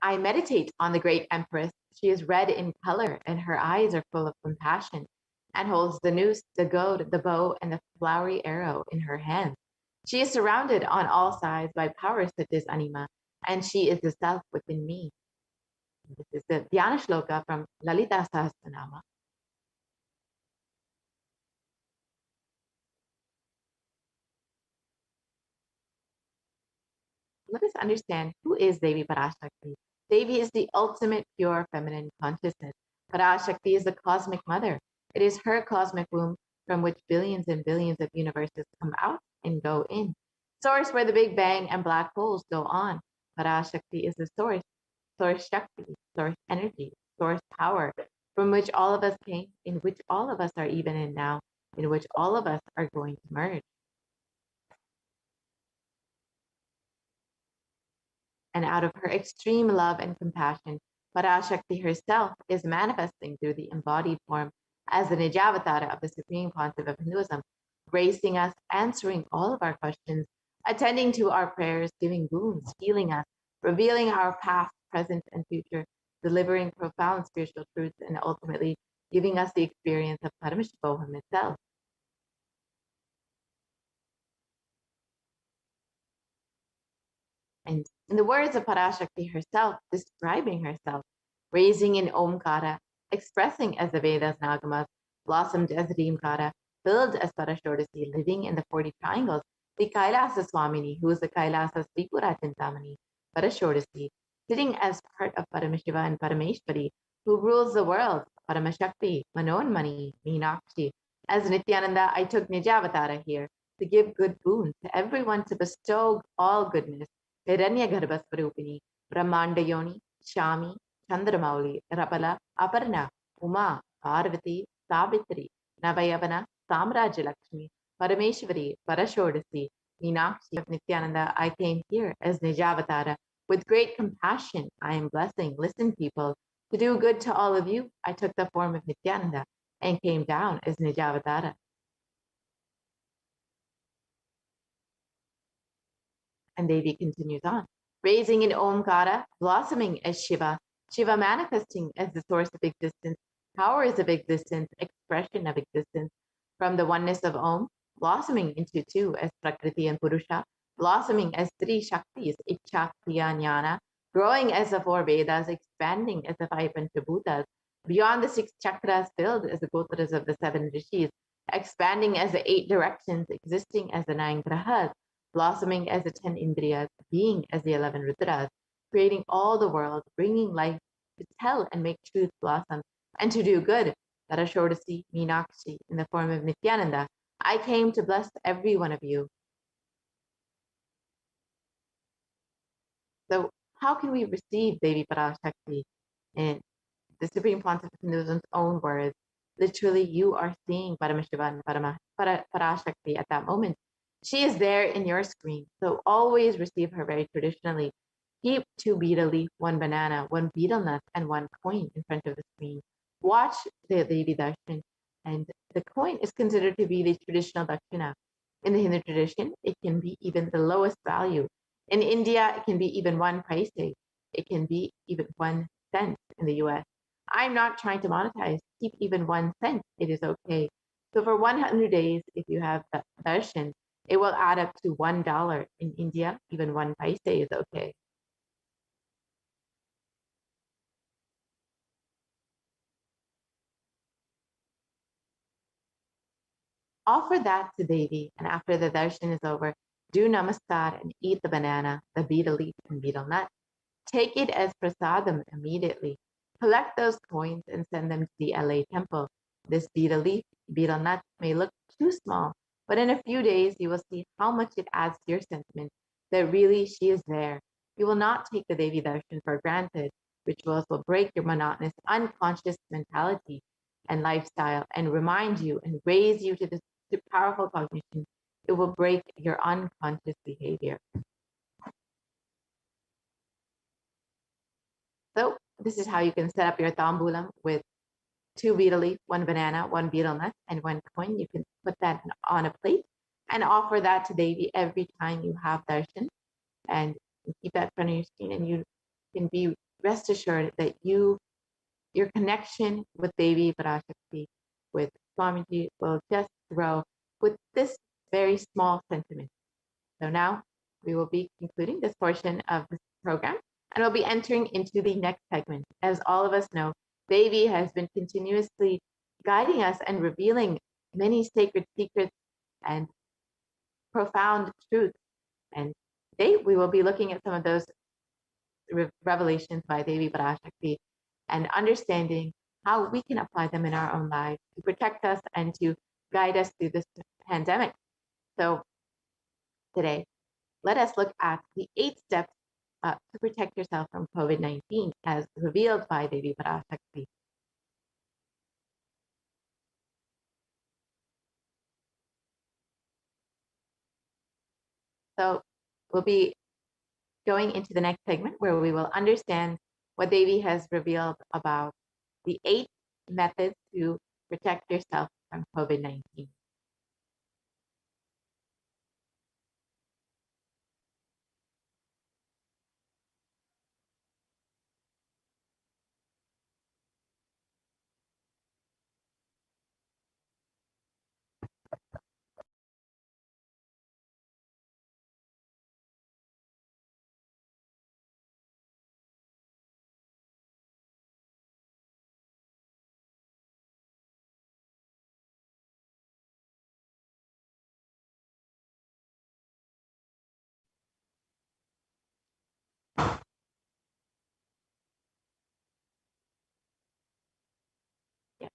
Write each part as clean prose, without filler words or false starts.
I meditate on the great empress. She is red in color, and her eyes are full of compassion, and holds the noose, the goad, the bow, and the flowery arrow in her hand. She is surrounded on all sides by powers such as Anima, and she is the self within me. This is the Dhyana Shloka from Lalita Sahasranama. Let us understand who is Devi Parashakti. Devi is the ultimate pure feminine consciousness. Parashakti is the cosmic mother. It is her cosmic womb from which billions and billions of universes come out and go in. Source where the Big Bang and black holes go on. Parashakti is the source, source Shakti, source energy, source power, from which all of us came, in which all of us are even in now, in which all of us are going to merge. And out of her extreme love and compassion, Parashakti herself is manifesting through the embodied form as the Nijavatara of the Supreme Pontiff of Hinduism, gracing us, answering all of our questions, attending to our prayers, giving boons, healing us, revealing our past, present, and future, delivering profound spiritual truths, and ultimately giving us the experience of Paramashivoham itself. And in the words of Parashakti herself, describing herself, raising in Omkara, expressing as the Vedas Nagamas, blossomed as Reemkara, filled as Parashodasi, living in the 40 triangles, the Kailasa Swamini, who is the Kailasa Tripura Chintamani, Parashodasi, sitting as part of Paramashiva and Parameshwari, who rules the world, Paramashakti, Manonmani, Meenakshi. As Nithyananda, I took Nijavatara here to give good boons to everyone, to bestow all goodness. Hiranyagarbhasvarupini, Brahmandayoni, Shami, Chandramauli, Rapala, Aparna, Uma, Parvati, Savitri, Navayavana, Samrajya Lakshmi, Parameshwari, Parashodasi, Meenakshi of Nithyananda, I came here as Nijavatara. With great compassion, I am blessing. Listen, people, to do good to all of you, I took the form of Nithyananda and came down as Nijavatara. And Devi continues on, raising in Omkara, blossoming as Shiva, Shiva manifesting as the source of existence, powers of existence, expression of existence, from the oneness of Om, blossoming into two as Prakriti and Purusha, blossoming as three Shaktis, Ichcha, Kriya, Jnana, growing as the four Vedas, expanding as the five Panchabhutas, beyond the six chakras, filled as the Gotras of the seven Rishis, expanding as the eight directions, existing as the nine Grahas, blossoming as the 10 Indriyas, being as the 11 Rudras, creating all the world, bringing life to tell and make truth blossom, and to do good. Parashodasi, Meenakshi, in the form of Nithyananda, I came to bless every one of you. So how can we receive Devi Parashakti in the Supreme Pontiff of Hinduism's own words? Literally, you are seeing Paramashiva and Parashakti at that moment. She is there in your screen, so always receive her very traditionally. Keep 2 betel leaf, 1 banana, 1 betel nut, and 1 coin in front of the screen. Watch the Devi Darshan, and the coin is considered to be the traditional dakshina. In the Hindu tradition, it can be even the lowest value. In India, it can be even 1 paise. It can be even 1 cent in the US. I'm not trying to monetize. Keep even 1 cent. It is okay. So for 100 days, if you have the darshan, it will add up to $1 in India. Even 1 paise is okay. Offer that to Devi, and after the darshan is over, do namaskar and eat the banana, the betel leaf, and betel nut. Take it as prasadam immediately. Collect those coins and send them to the LA temple. This betel leaf, betel nut may look too small, but in a few days you will see how much it adds to your sentiment that really she is there. You will not take the Devi darshan for granted. Rituals will break your monotonous, unconscious mentality and lifestyle and remind you and raise you to this powerful cognition. It will break your unconscious behavior. So this is how you can set up your tambulam with 2 betel leaf, 1 banana, 1 betel nut, and 1 coin. You can put that on a plate and offer that to Devi every time you have darshan, and keep that in front of your screen, and you can be rest assured that your connection with Devi Parashakti, with Swamiji, will just grow with this very small sentiment. So now we will be concluding this portion of this program, and we'll be entering into the next segment. As all of us know, Devi has been continuously guiding us and revealing many sacred secrets and profound truths. And today we will be looking at some of those revelations by Devi Parashakti and understanding how we can apply them in our own lives to protect us and to guide us through this pandemic. So today, let us look at the 8 steps to protect yourself from COVID-19 as revealed by Devi Parashakti. So we'll be going into the next segment where we will understand what Devi has revealed about the 8 methods to protect yourself from COVID-19. Yeah.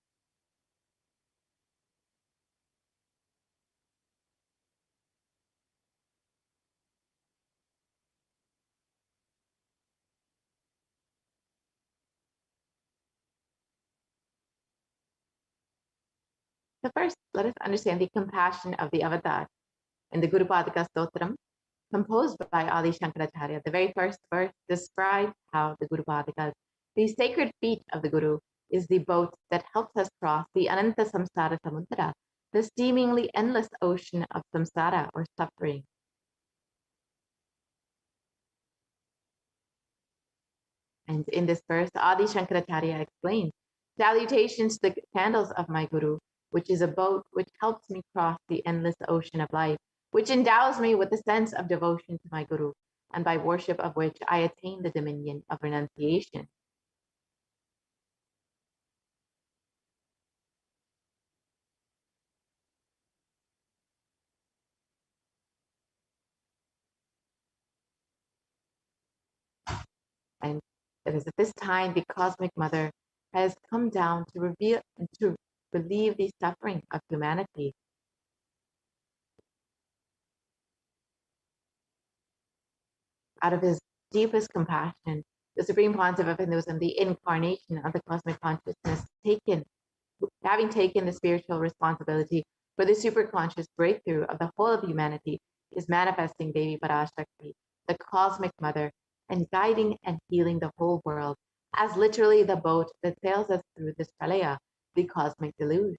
So first, let us understand the compassion of the avatar in the Guru Padaka Stotram, composed by Adi Shankaracharya. The very first verse describes how the Guru Padakas, the sacred feet of the Guru, is the boat that helps us cross the Ananta Samsara Samudra, the seemingly endless ocean of samsara or suffering. And in this verse, Adi Shankaracharya explains, salutations to the candles of my Guru, which is a boat which helps me cross the endless ocean of life, which endows me with a sense of devotion to my Guru, and by worship of which I attain the dominion of renunciation. And it is at this time the Cosmic Mother has come down to reveal and to relieve the suffering of humanity. Out of his deepest compassion, the Supreme Pontiff of Hinduism, the incarnation of the cosmic consciousness, having taken the spiritual responsibility for the superconscious breakthrough of the whole of humanity, is manifesting Devi Parashakti, the cosmic mother, and guiding and healing the whole world as literally the boat that sails us through this pralaya, the cosmic deluge.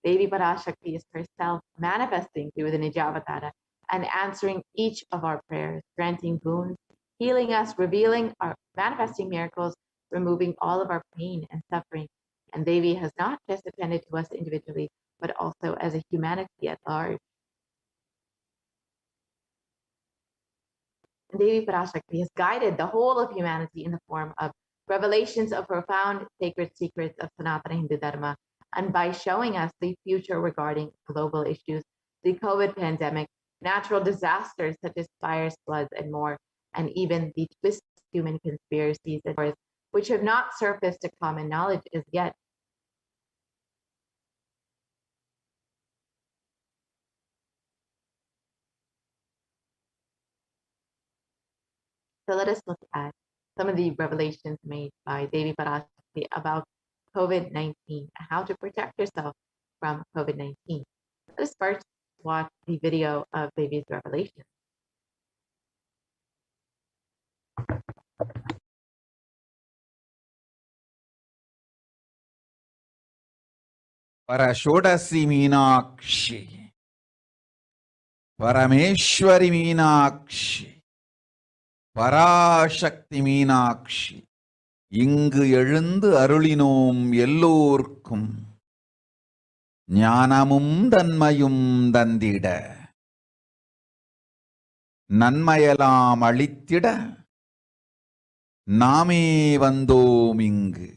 Devi Parashakti is herself manifesting through the Nijavatara and answering each of our prayers, granting boons, healing us, revealing our manifesting miracles, removing all of our pain and suffering. And Devi has not just attended to us individually, but also as a humanity at large. And Devi Parashakti has guided the whole of humanity in the form of revelations of profound sacred secrets of Sanatana Hindu Dharma, and by showing us the future regarding global issues, the COVID pandemic, natural disasters such as fires, floods, and more, and even the twisted human conspiracies and wars, which have not surfaced to common knowledge as yet. So let us look at some of the revelations made by Devi Parashakti about COVID-19, how to protect yourself from COVID-19. Let us first watch the video of Devi's revelation. Parashodasi Meenakshi, Parameshwari Meenakshi, Parashakti Meenakshi. இங்கு எழுந்து அருளினோம் எல்லோர்க்கும் ஞானமும் தன்மையும் தந்திட நன்மையெல்லாம் அளித்திட நாமே வந்தோம் இங்கு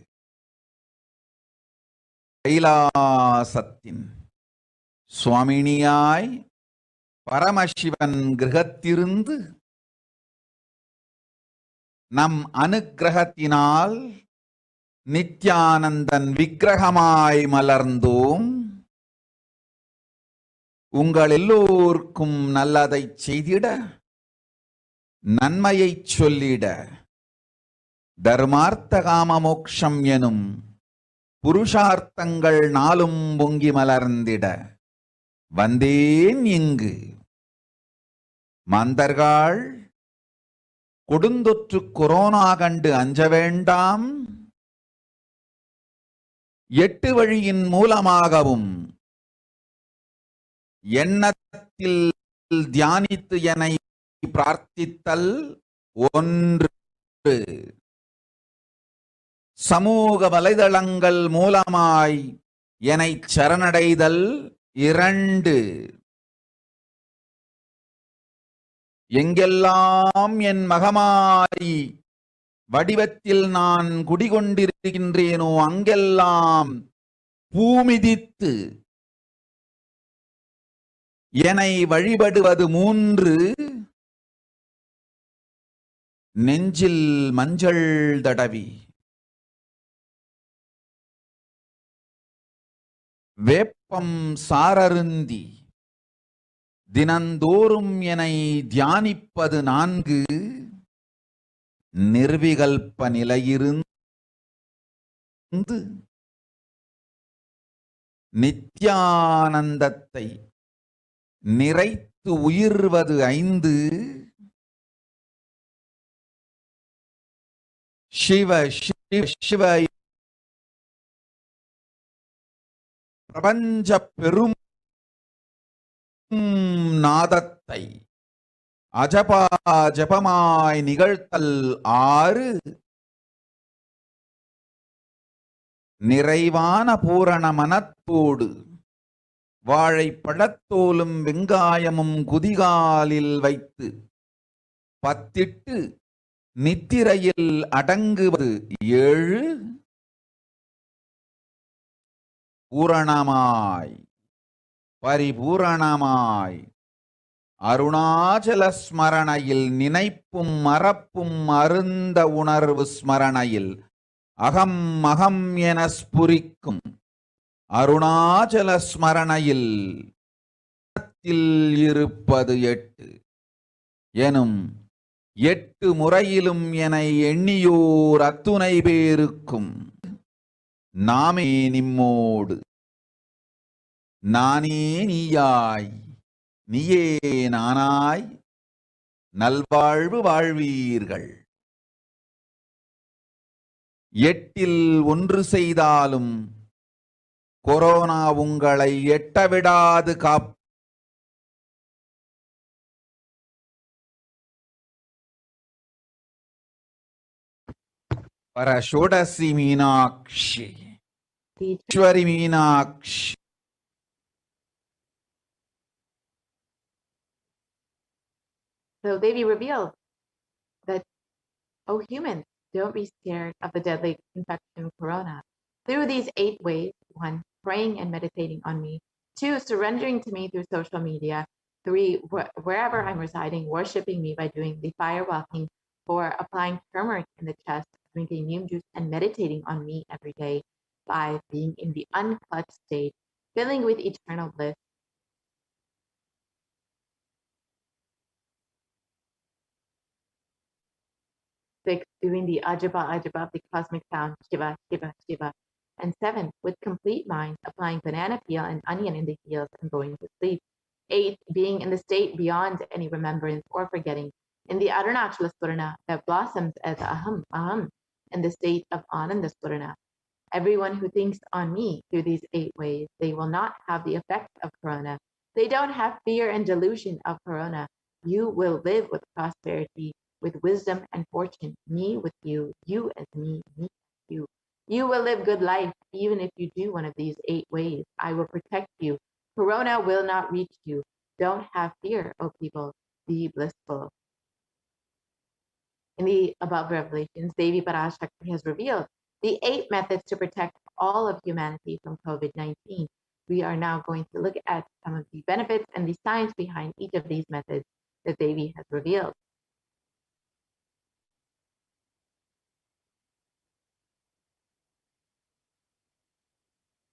கைலாசத்தின் சுவாமினியாய் பரமசிவன் கிரகத்திருந்து நம் அனுக்கிரகத்தினால் நித்யானந்தன் விக்கிரகமாய் மலர்ந்தோம். உங்கள் எல்லோருக்கும் நல்லதை செய்திட நன்மையை சொல்லிட தர்மார்த்த காம மோக்ஷம் எனும் புருஷார்த்தங்கள் நாளும் பொங்கி மலர்ந்திட வந்தேன் இங்கு. மாந்தர்கள் கொடுந்தொற்று கொரோனா கண்டு அஞ்ச வேண்டாம். 8 வழியின் மூலமாகவும் எண்ணத்தில் தியானித்து என்னை பிரார்த்தித்தல் 1, சமூக வலைதளங்கள் மூலமாய் என்னை சரணடைதல் 2, எங்கெல்லாம் என் மகமாய் வடிவத்தில் நான் குடிகொண்டிருக்கின்றேனோ அங்கெல்லாம் பூமிதித்து என்னை வழிபடுவது 3, நெஞ்சில் மஞ்சள் தடவி வேப்பம் சாரருந்தி தினந்தோறும் என்னை தியானிப்பது 4, நிர்விகல்ப நிலையிருந்து நித்யானந்தத்தை நிறைத்து உயிர்வது 5, சிவ சிவ சிவ பிரபஞ்ச பெரும் நாதத்தை அஜபா ஜபமாய் நிகழ்த்தல் 6, நிறைவான பூரண மனத்தோடு வாழைப்பழத்தோலும் வெங்காயமும் குதிகாலில் வைத்து பத்திட்டு நித்திரையில் அடங்குவது 7, பூரணமாய் பரிபூரணமாய் அருணாச்சல ஸ்மரணையில் நினைப்பும் மறப்பும் அருந்த உணர்வு ஸ்மரணையில் அகம் அகம் என ஸ்புரிக்கும் அருணாச்சல ஸ்மரணையில் இருப்பது 8 எனும் 8 முறையிலும் என எண்ணியோர் அத்துணை பேருக்கும் நாமே நிம்மோடு நானே நீயாய் நீயே நானாய் நல்வாழ்வு வாழ்வீர்கள். 8இல் 1 செய்தாலும் கொரோனா உங்களை எட்டவிடாது காப் பரஷோடசி Meenakshi Eswari Meenakshi. So Devi revealed that, oh humans, don't be scared of the deadly infection corona. Through these 8 ways: 1, praying and meditating on me; 2, surrendering to me through social media; 3, wherever I'm residing, worshiping me by doing the fire walking; 4, applying turmeric in the chest, drinking neem juice and meditating on me every day; 5, being in the unclutched state, filling with eternal bliss; 6, doing the Ajaba Ajaba of the cosmic sound, Shiva, Shiva, Shiva; and 7, with complete mind, applying banana peel and onion in the heels and going to sleep; 8, being in the state beyond any remembrance or forgetting, in the Arunachala Spurana that blossoms as Aham, Aham, in the state of Ananda Spurana. Everyone who thinks on me through these 8 ways, they will not have the effect of corona. They don't have fear and delusion of corona. You will live with prosperity, with wisdom and fortune, me with you, you as me, me as you. You will live good life, even if you do one of these 8 ways. I will protect you. Corona will not reach you. Don't have fear, O people. Be blissful. In the above revelations, Devi Parashakti has revealed the 8 methods to protect all of humanity from COVID-19. We are now going to look at some of the benefits and the science behind each of these methods that Devi has revealed.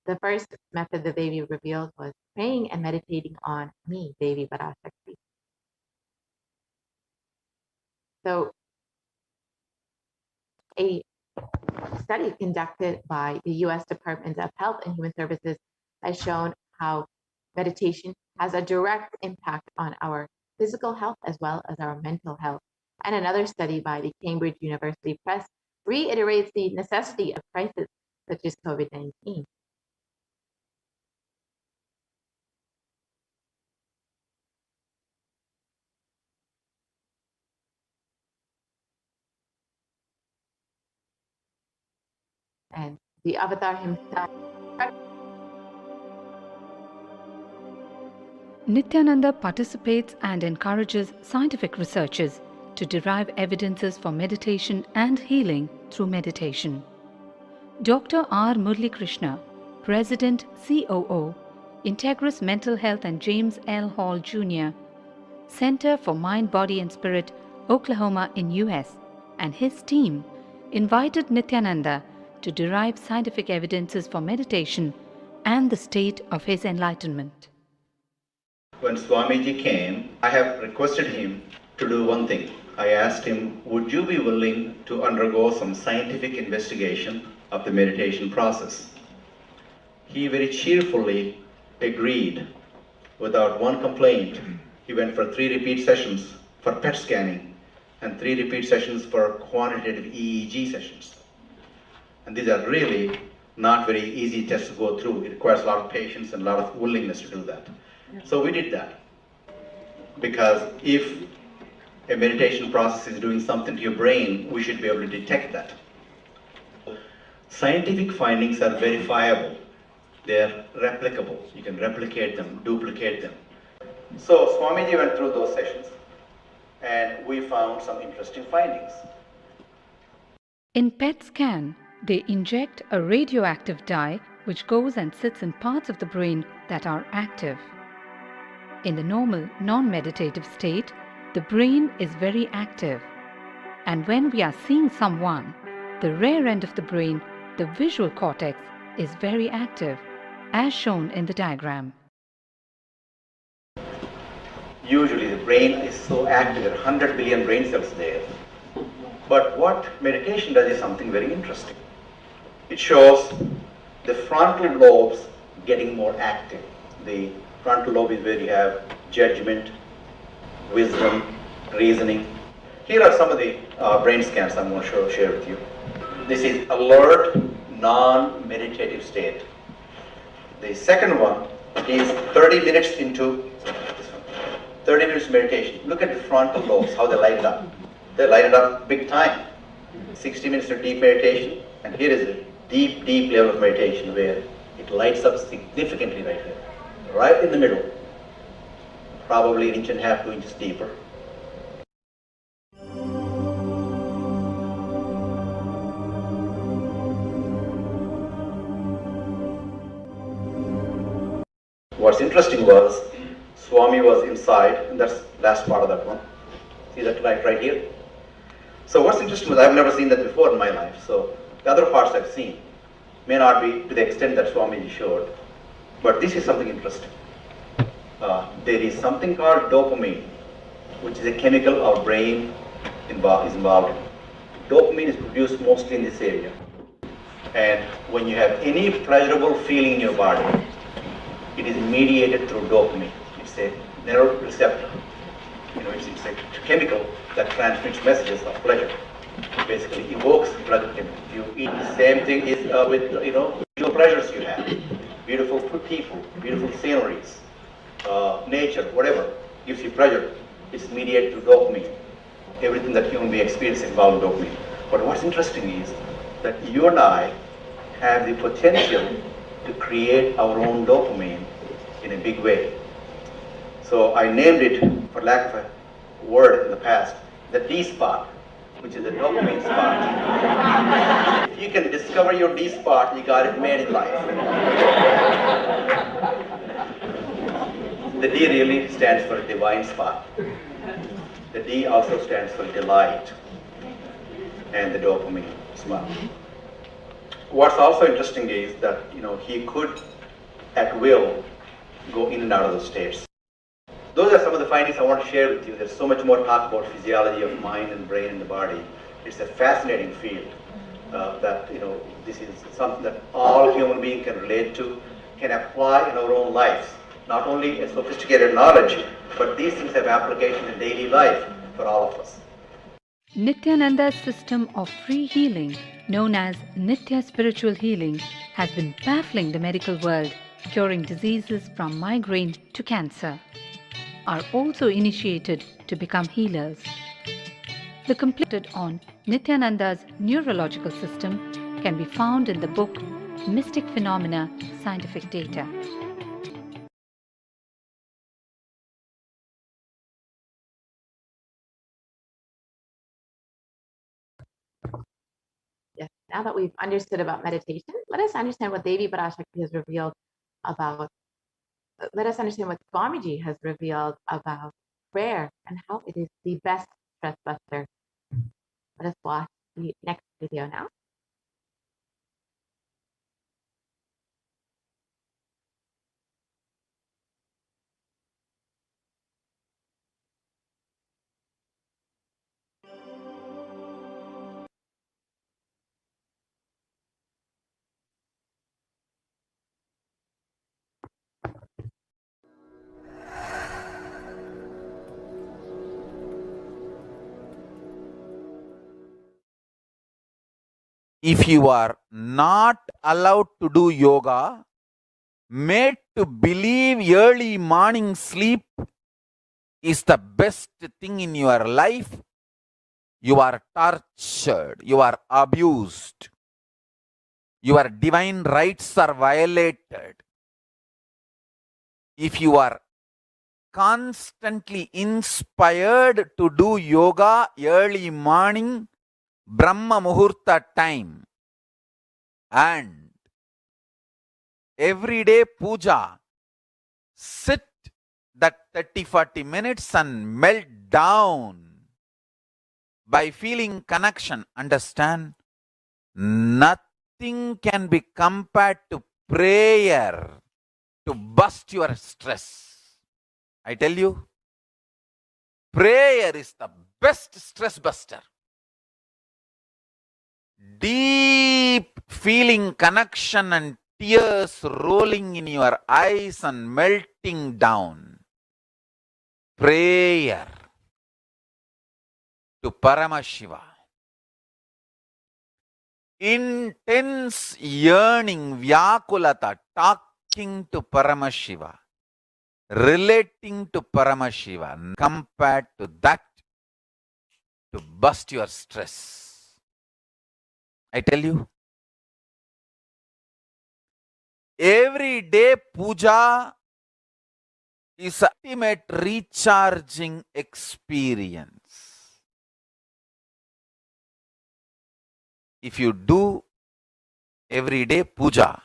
The first method that Devi revealed was praying and meditating on me, Devi Parashakti. So a study conducted by the U.S. Department of Health and Human Services has shown how meditation has a direct impact on our physical health as well as our mental health. And another study by the Cambridge University Press reiterates the necessity of crises such as COVID-19. And the avatar himself. Nithyananda participates and encourages scientific researchers to derive evidences for meditation and healing through meditation. Dr. R. Murli Krishna, President COO, Integris Mental Health and James L. Hall Jr., Center for Mind, Body and Spirit, Oklahoma in US, and his team invited Nithyananda to derive scientific evidences for meditation and the state of his enlightenment. When Swamiji came, I have requested him to do one thing. I asked him, would you be willing to undergo some scientific investigation of the meditation process? He very cheerfully agreed without one complaint. He went for 3 repeat sessions for PET scanning and 3 repeat sessions for quantitative EEG sessions. And these are really not very easy tests to go through. It requires a lot of patience and a lot of willingness to do that. So we did that, because if a meditation process is doing something to your brain, we should be able to detect that. Scientific findings are verifiable. They're replicable. You can replicate them, duplicate them. So Swamiji went through those sessions and we found some interesting findings. In PET scan, they inject a radioactive dye which goes and sits in parts of the brain that are active. In the normal, non-meditative state, the brain is very active. And when we are seeing someone, the rear end of the brain, the visual cortex, is very active, as shown in the diagram. Usually the brain is so active, there are 100 billion brain cells there. But what meditation does is something very interesting. It shows the frontal lobes getting more active. The frontal lobe is where you have judgment, wisdom, reasoning. Here are some of the brain scans I'm going to share with you. This is alert, non-meditative state. The second one is 30 minutes into this one. 30 minutes meditation. Look at the frontal lobes, how they light it up. They light it up big time. 60 minutes of deep meditation, and here is a deep, deep level of meditation where it lights up significantly right here. Right in the middle, probably 1.5 inches, 2 inches deeper. What's interesting was, Swami was inside, and that's the last part of that one. See that light right here? So what's interesting was, I've never seen that before in my life, so the other parts I've seen may not be to the extent that Swamiji showed. But this is something interesting. There is something called dopamine, which is a chemical our brain is involved in. Dopamine is produced mostly in this area. And when you have any pleasurable feeling in your body, it is mediated through dopamine. It's a neuroreceptor. It's a chemical that transmits messages of pleasure. It basically evokes pleasure chemical. You eat the same thing is with visual pleasures you have. Beautiful people, beautiful sceneries, nature, whatever gives you pleasure. It's mediated through dopamine. everything that human being experiences involves dopamine. But what's interesting is that you and I have the potential to create our own dopamine in a big way. So I named it, for lack of a word in the past, the D spot, which is the dopamine spot. If you can discover your D spot, you got it made in life. The D really stands for a divine spot. The D also stands for delight, and the dopamine spot. What's also interesting is that he could, at will, go in and out of those states. Those are some of the findings I want to share with you. There's so much more talk about physiology of mind and brain and the body. It's a fascinating field that this is something that all human beings can relate to, can apply in our own lives. Not only a sophisticated knowledge, but these things have application in daily life for all of us. Nithyananda's system of free healing, known as Nithya Spiritual Healing, has been baffling the medical world, curing diseases from migraine to cancer. Are also initiated to become healers. The completed on Nithyananda's neurological system can be found in the book Mystic Phenomena, Scientific Data. Yes, now that we've understood about meditation, let us understand what Devi Parashakti has revealed about, let us understand what Swamiji has revealed about prayer and how it is the best stress buster. Let us watch the next video now. If you are not allowed to do yoga, made to believe early morning sleep is the best thing in your life, you are tortured, you are abused, your divine rights are violated. If you are constantly inspired to do yoga early morning, Brahma Muhurta time, and everyday puja, sit that 30-40 minutes and melt down by feeling connection. Understand? Nothing can be compared to prayer to bust your stress. I tell you, prayer is the best stress buster. Deep feeling connection and tears rolling in your eyes and melting down. Prayer to Paramashiva. Intense yearning, Vyakulata, talking to Paramashiva, relating to Paramashiva, compared to that to bust your stress. I tell you, every day puja is ultimate recharging experience. If you do everyday puja,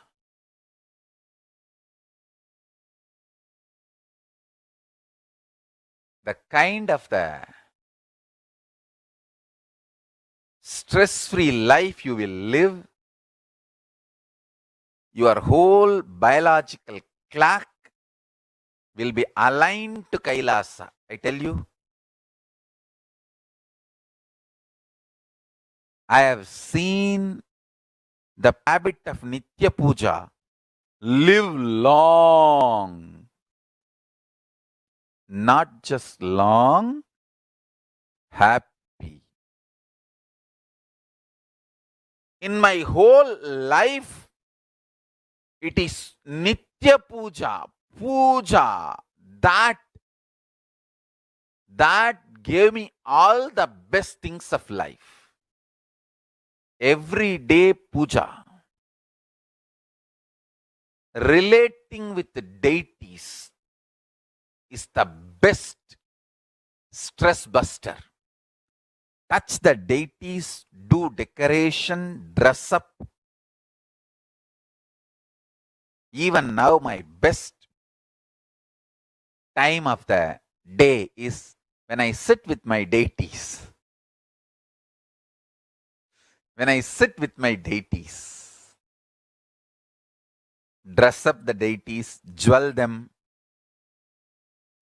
the kind of the stress-free life you will live, your whole biological clock will be aligned to Kailasa. I tell you, I have seen the habit of Nitya Puja live long. Not just long, happy. In my whole life, it is Nitya Puja, that gave me all the best things of life. Everyday puja, relating with the deities is the best stress buster. Touch the deities, do decoration, dress up. Even now, my best time of the day is when I sit with my deities. When I sit with my deities, dress up the deities, jewel them,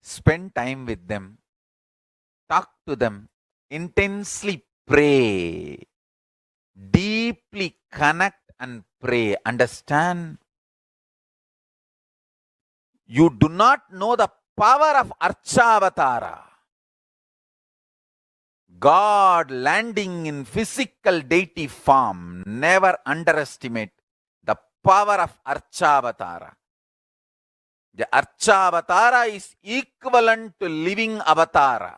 spend time with them, talk to them, intensely pray, deeply connect and pray. Understand? You do not know the power of Archavatara. God landing in physical deity form. Never underestimate the power of Archavatara. The Archavatara is equivalent to living avatara.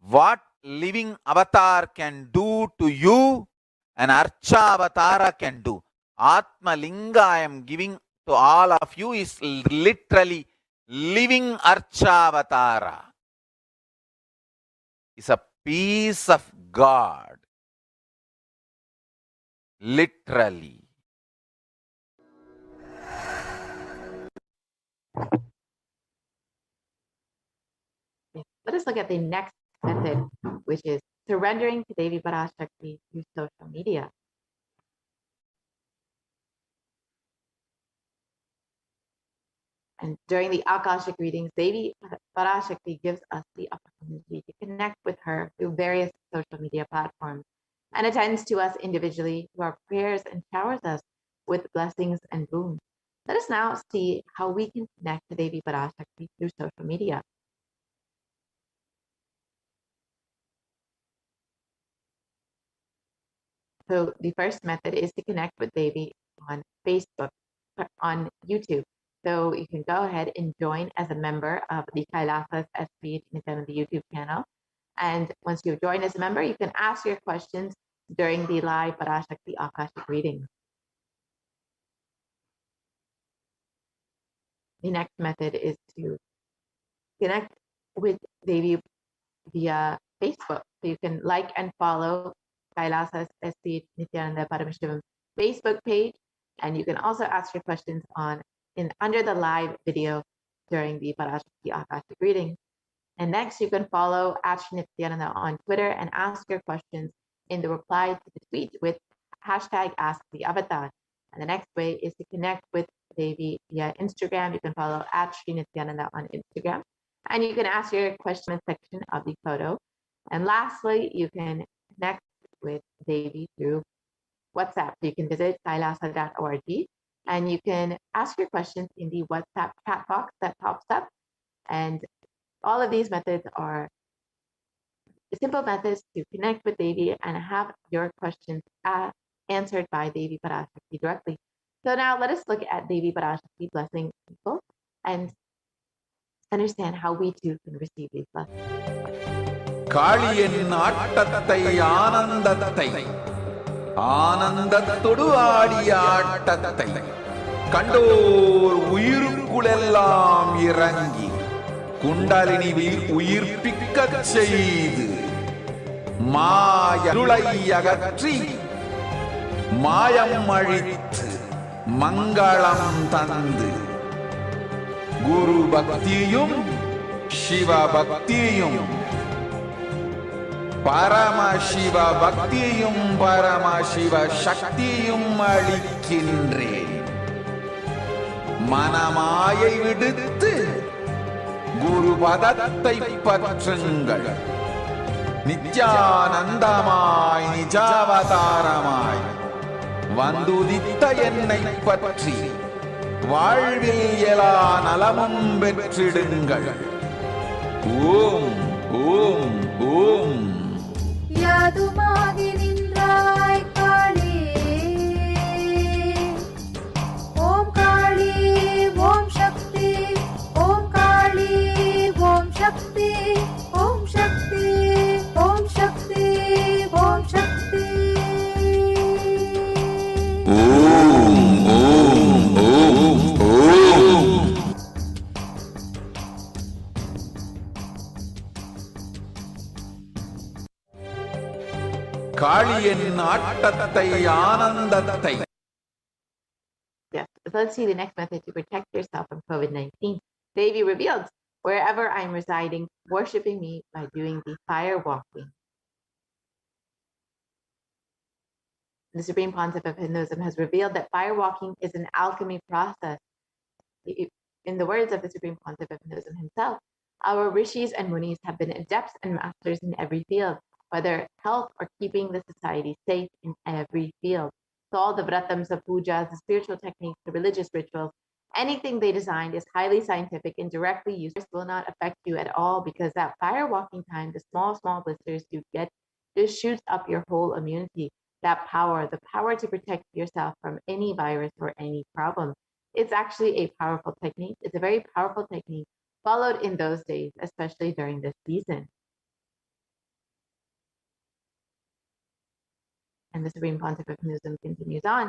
What living avatar can do to you, an Archavatara can do. Atma Linga I am giving to all of you is literally living Archavatara. Is a piece of God. Literally. Let us look at the next method, which is surrendering to Devi Parashakti through social media. And during the Akashic readings, Devi Parashakti gives us the opportunity to connect with her through various social media platforms and attends to us individually through our prayers and showers us with blessings and boons. Let us now see how we can connect to Devi Parashakti through social media. So the first method is to connect with Devi on Facebook, on YouTube. So you can go ahead and join as a member of the Kailasas HDH Nithyananda YouTube channel. And once you've joined as a member, you can ask your questions during the live Parashakti Akashic readings. The next method is to connect with Devi via Facebook. So you can like and follow Kailasas HDH Nithyananda Paramashivam Facebook page, and you can also ask your questions under the live video during the Parashakti Akashic reading. And next, you can follow Nithyananda on Twitter and ask your questions in the reply to the tweet with hashtag #AskTheAvatar. And the next way is to connect with Devi via Instagram. You can follow Nithyananda on Instagram, and you can ask your question in the section of the photo. And lastly, you can connect with Devi through WhatsApp. You can visit kailasa.org and you can ask your questions in the WhatsApp chat box that pops up. And all of these methods are simple methods to connect with Devi and have your questions answered by Devi Parashakti directly. So now let us look at Devi Parashakti blessing people and understand how we too can receive these blessings. காளியின் ஆட்டத்தை ஆனந்தத்தை ஆனந்தத்தொடு ஆடிய ஆட்டத்தை கண்டோர் உயிருக்குளெல்லாம் இறங்கி குண்டலினியில் உயிர்ப்பிக்கச் செய்து மாயருளை அகற்றி மாயம் அழித்து மங்களம் தந்து குரு பக்தியும் சிவ பக்தியும் பரமசிவ பக்தியும் பரமசிவ சக்தியும் அளிக்கின்றேன். மனமாயை விடுத்து குரு பதத்தை பற்றுங்கள். நித்யானந்தமாய் நிஜாவதாரமாய் வந்துதித்த என்னை பற்றி வாழ்வில் எல்லா நலமும் பெற்றிடுங்கள். ஓம் ஓம் ஓம். யாதுமாகி நின்றாய் காளி, ஓம் காளி ஓம் சக்தி, ஓம் காளி ஓம் சக்தி. காளியின் ஆட்டத்தை ஆனந்தத்தை. Yes. So let's see the next method to protect yourself from COVID-19. Devi revealed, wherever I'm residing, worshipping me by doing the fire walking. The Supreme Concept of Hinduism has revealed that fire walking is an alchemy process. In the words of the Supreme Concept of Hinduism himself, our rishis and munis have been adepts and masters in every field, whether health or keeping the society safe in every field. So all the vratams, the pujas, the spiritual techniques, the religious rituals, anything they designed is highly scientific and directly used. This will not affect you at all, because that fire walking time, the small blisters you get, just shoots up your whole immunity. That power, the power to protect yourself from any virus or any problem. It's actually a powerful technique. It's a very powerful technique followed in those days, especially during this season. And the Supreme Concept of Hinduism continues on.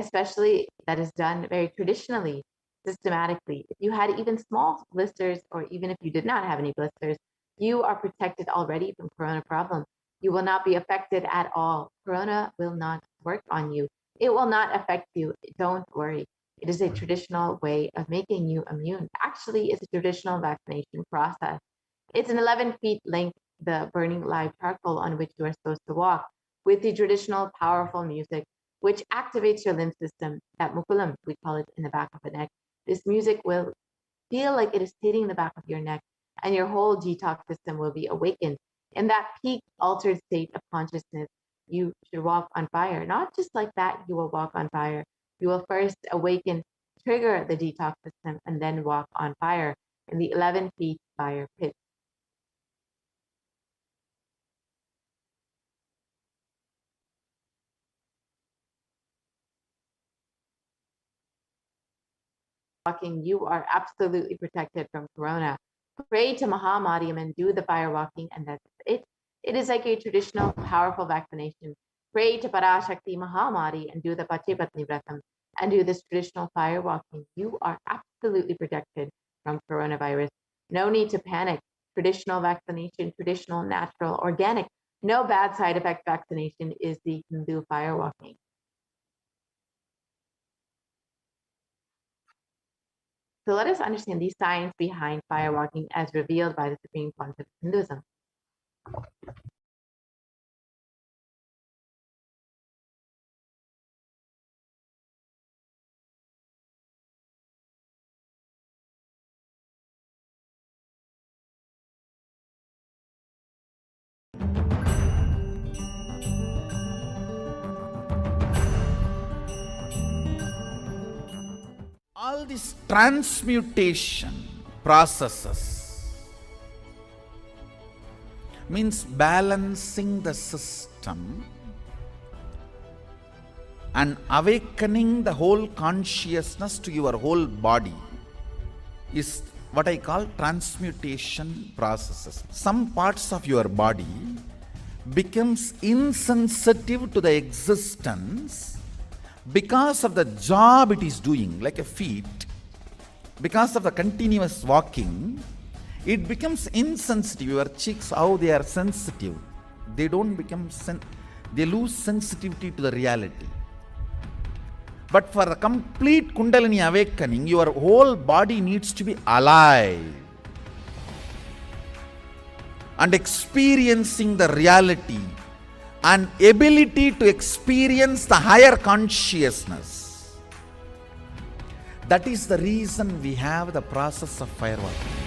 Especially that is done very traditionally, systematically. If you had even small blisters, or even if you did not have any blisters, you are protected already from corona problem. You will not be affected at all. Corona will not work on you. It will not affect you. Don't worry. It is a traditional way of making you immune. Actually, it's a traditional vaccination process. It's an 11 feet length, the burning live charcoal on which you are supposed to walk, with the traditional powerful music, which activates your lymph system, that mukulam, we call it, in the back of the neck. This music will feel like it is hitting the back of your neck, and your whole detox system will be awakened. In that peak altered state of consciousness, you should walk on fire. Not just like that, you will walk on fire. You will first awaken, trigger the detox system, and then walk on fire in the 11 feet fire pit. Walking, you are absolutely protected from corona. Pray to Mahamariam and do the fire walking, and that's it. It is like a traditional, powerful vaccination. Pray to Parashakti Mahamari and do the Pachipatni Vratam and do this traditional fire walking. You are absolutely protected from coronavirus. No need to panic. Traditional vaccination, traditional, natural, organic, no bad side effect vaccination is the Hindu fire walking. So let us understand the science behind fire walking as revealed by the Supreme Concept of Hinduism. All these transmutation processes means balancing the system and awakening the whole consciousness to your whole body is what I call transmutation processes. Some parts of your body becomes insensitive to the existence because of the job it is doing, like a feet. Because of the continuous walking, it becomes insensitive. Your cheeks, how they are sensitive, they don't become they lose sensitivity to the reality. But for the complete Kundalini awakening, your whole body needs to be alive and experiencing the reality and ability to experience the higher consciousness. That is the reason we have the process of firewalking.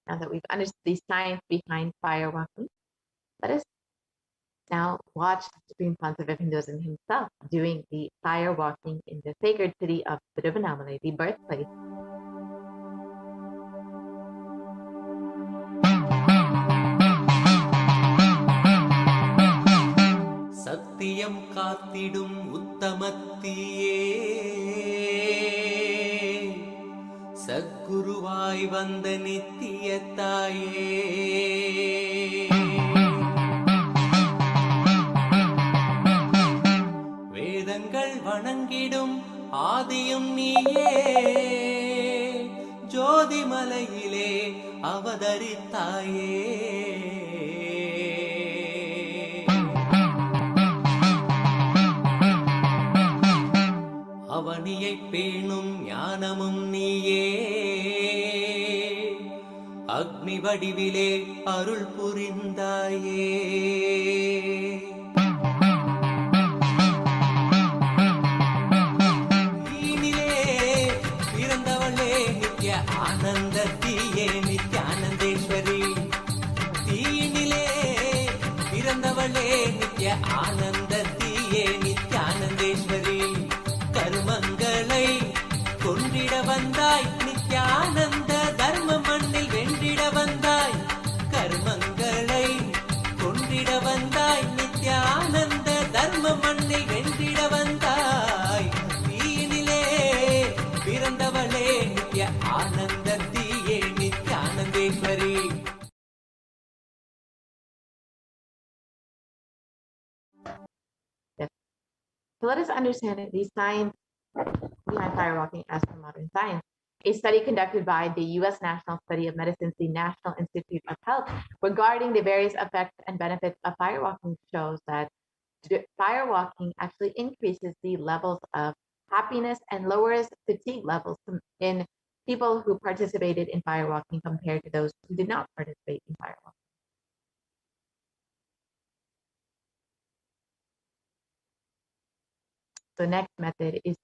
Now that we've understood the science behind fire walking, let us now watch the Supreme Concept of Hinduism himself doing the fire walking in the sacred city of Tiruvannamalai, the birthplace. சத்தியம் காத்திடும் உத்தமத்தியே சத்குருவாய் வந்த நித்திய தாயே அக்னி வடிவிலே அருள் புரிந்தாயே. தீயினிலே பிறந்தவளே நித்ய ஆனந்தத்தியே நித்யானந்தேஸ்வரி. தீயினிலே பிறந்தவளே நித்ய ஆனந்தத்தியே நித்யானந்தேஸ்வரி. கருமங்களை கொன்றிட வந்தாய் நித்யானந்த தர்ம மண்ணில் வென்றிட வந்தாய். கர்மங்களை கொன்றிட வந்தாய் நித்யானந்த தர்ம மண்ணில் வென்றிட வந்தாய். தீயினிலே பிறந்தவளே நித்ய ஆனந்தத்தியே நித்யானந்தேஸ்வரி. So let us understand the science behind firewalking as per modern science. A study conducted by the U.S. National Study of Medicine's the National Institute of Health regarding the various effects and benefits of firewalking shows that firewalking actually increases the levels of happiness and lowers fatigue levels in people who participated in firewalking compared to those who did not participate in firewalking. The next method is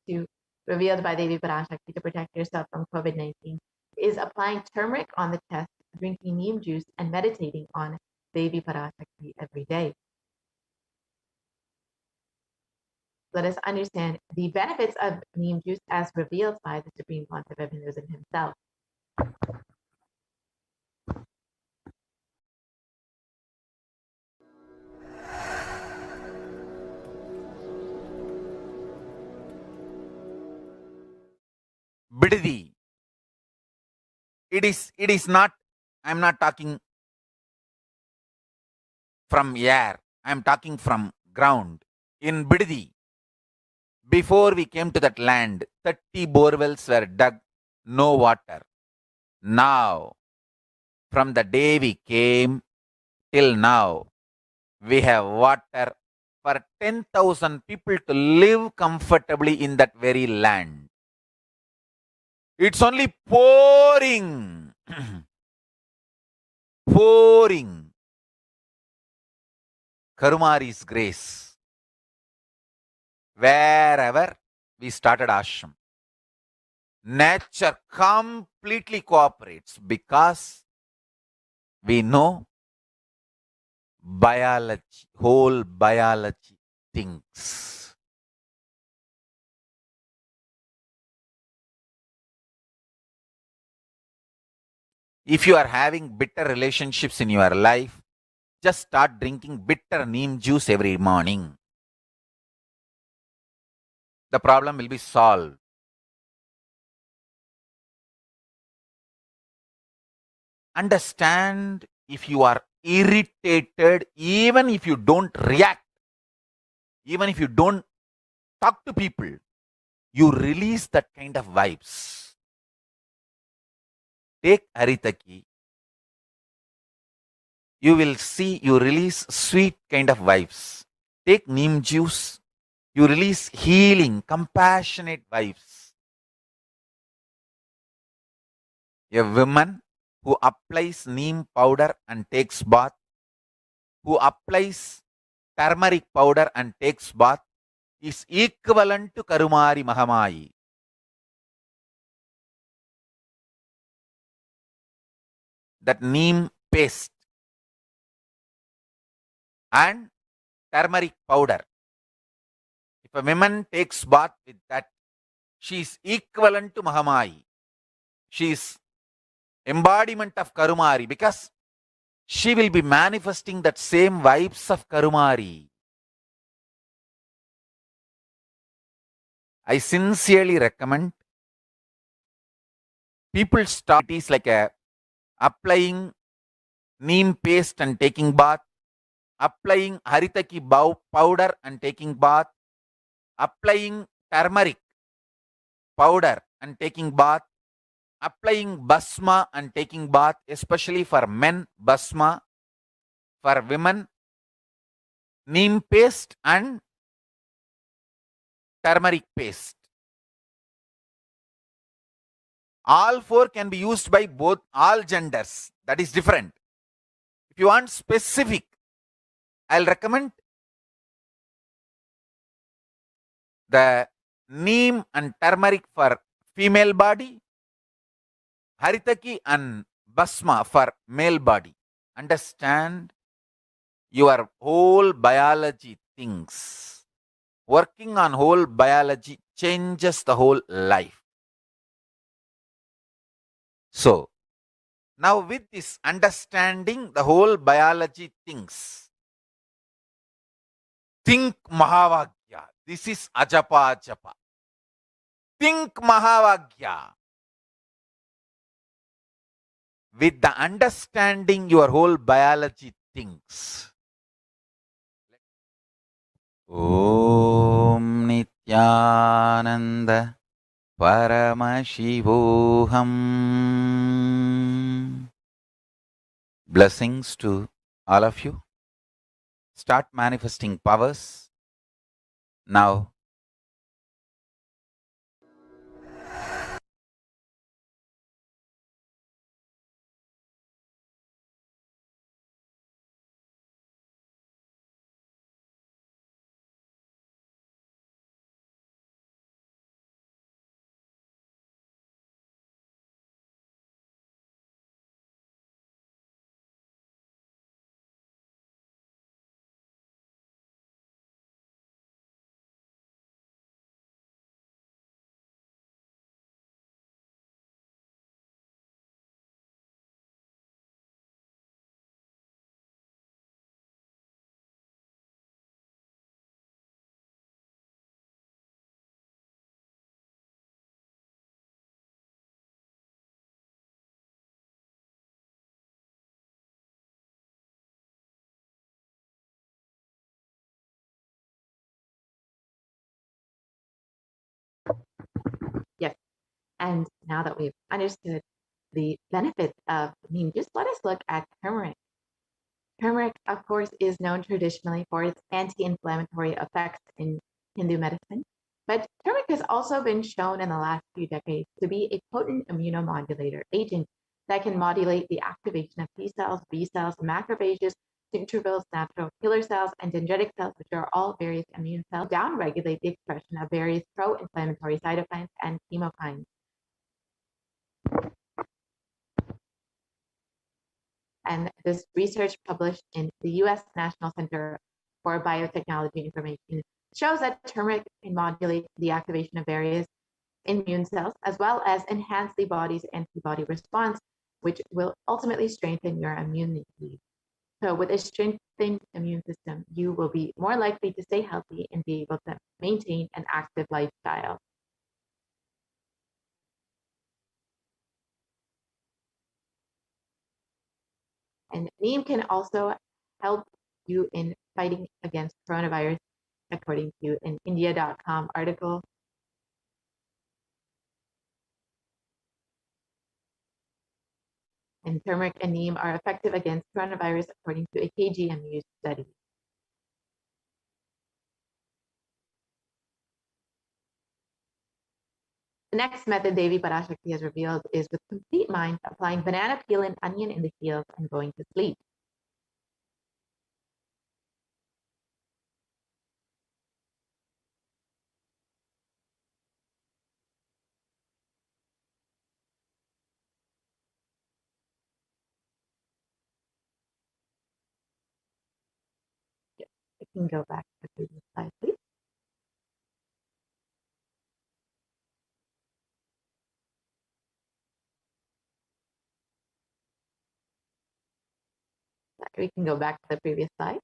revealed by Devi Parashakti to protect yourself from COVID-19 is applying turmeric on the chest, drinking neem juice, and meditating on Devi Parashakti every day. Let us understand the benefits of neem juice as revealed by the Supreme Pontiff of Hinduism himself. Bididi. It is not, I am not talking from air, I am talking from ground. In Bididi, before we came to that land, 30 borewells were dug, no water. Now, from the day we came till now, we have water for 10,000 people to live comfortably in that very land. It's only pouring, pouring Karumari's grace. Wherever we started ashram, nature completely cooperates because we know biology, whole biology thinks. If you are having bitter relationships in your life, just start drinking bitter neem juice every morning. The problem will be solved. Understand, if you are irritated, even if you don't react, even if you don't talk to people, you release that kind of vibes. Take Haritaki. You will see you release sweet kind of vibes. Take neem juice. You release healing, compassionate vibes. A woman who applies neem powder and takes bath, who applies turmeric powder and takes bath, is equivalent to Karumari Mahamayi. That neem paste and turmeric powder, if a woman takes bath with that, she is equivalent to Mahamayi. She is embodiment of Karumari because she will be manifesting that same vibes of Karumari. I sincerely recommend people start it is like applying neem paste and taking bath, applying haritaki powder and taking bath, applying turmeric powder and taking bath, applying basma and taking bath, especially for men, basma, for women, neem paste and turmeric paste. All four can be used by all genders. That is different. If you want specific, I'll recommend the neem and turmeric for female body, haritaki and basma for male body. Understand your whole biology things. Working on whole biology changes the whole life. So, now with this understanding the whole biology things, think Mahavagya. This is Ajapa Japa. Think Mahavagya. With the understanding your whole biology thinks. Om Nithyananda Paramashivoham. Blessings to all of you. Start manifesting powers now. Yes. And now that we've understood the benefits of neem, just let us look at turmeric. Turmeric, of course, is known traditionally for its anti-inflammatory effects in Hindu medicine, but turmeric has also been shown in the last few decades to be a potent immunomodulator agent that can modulate the activation of T cells, B cells, macrophages, neutrophils, natural killer cells, and dendritic cells, which are all various immune cells, downregulate the expression of various pro-inflammatory cytokines and chemokines. And this research published in the US National Center for Biotechnology Information shows that turmeric can modulate the activation of various immune cells, as well as enhance the body's antibody response, which will ultimately strengthen your immunity. So with a strengthened immune system, you will be more likely to stay healthy and be able to maintain an active lifestyle. And neem can also help you in fighting against coronavirus, according to an India.com article. And turmeric and neem are effective against coronavirus, according to a KGMU study. The next method Devi Parashakti has revealed is with complete mind, applying banana peel and onion in the fields and going to sleep. Yes, I can go back to the previous slide, please. We can go back to the previous slide.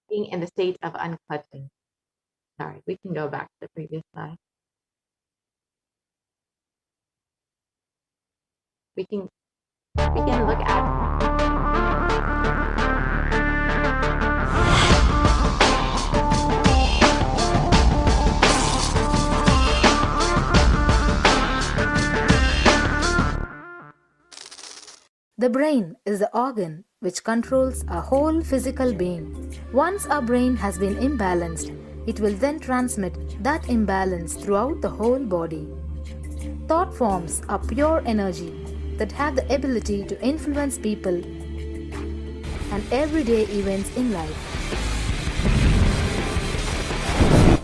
Being in the state of unclutching. Sorry, we can go back to the previous slide. We can look at The brain is the organ which controls our whole physical being. Once our brain has been imbalanced, it will then transmit that imbalance throughout the whole body. Thought forms are pure energy that have the ability to influence people and everyday events in life.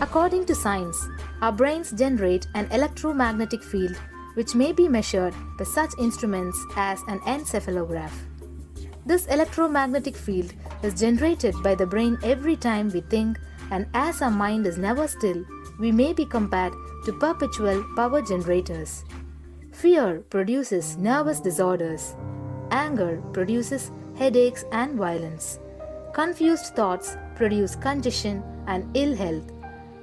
According to science, our brains generate an electromagnetic field which may be measured by such instruments as an encephalograph. This electromagnetic field is generated by the brain every time we think, and as our mind is never still, we may be compared to perpetual power generators. Fear produces nervous disorders. Anger produces headaches and violence. Confused thoughts produce congestion and ill health.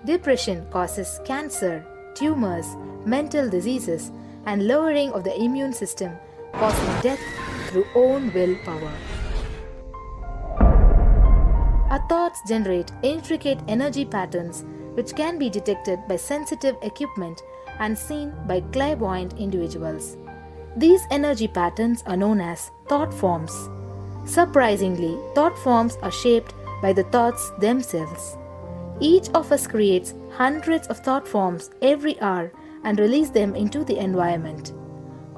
Depression causes cancer, tumors, mental diseases, and lowering of the immune system, causing death through own willpower. Our thoughts generate intricate energy patterns which can be detected by sensitive equipment and seen by clairvoyant individuals. These energy patterns are known as thought forms. Surprisingly, thought forms are shaped by the thoughts themselves. Each of us creates hundreds of thought forms every hour and release them into the environment.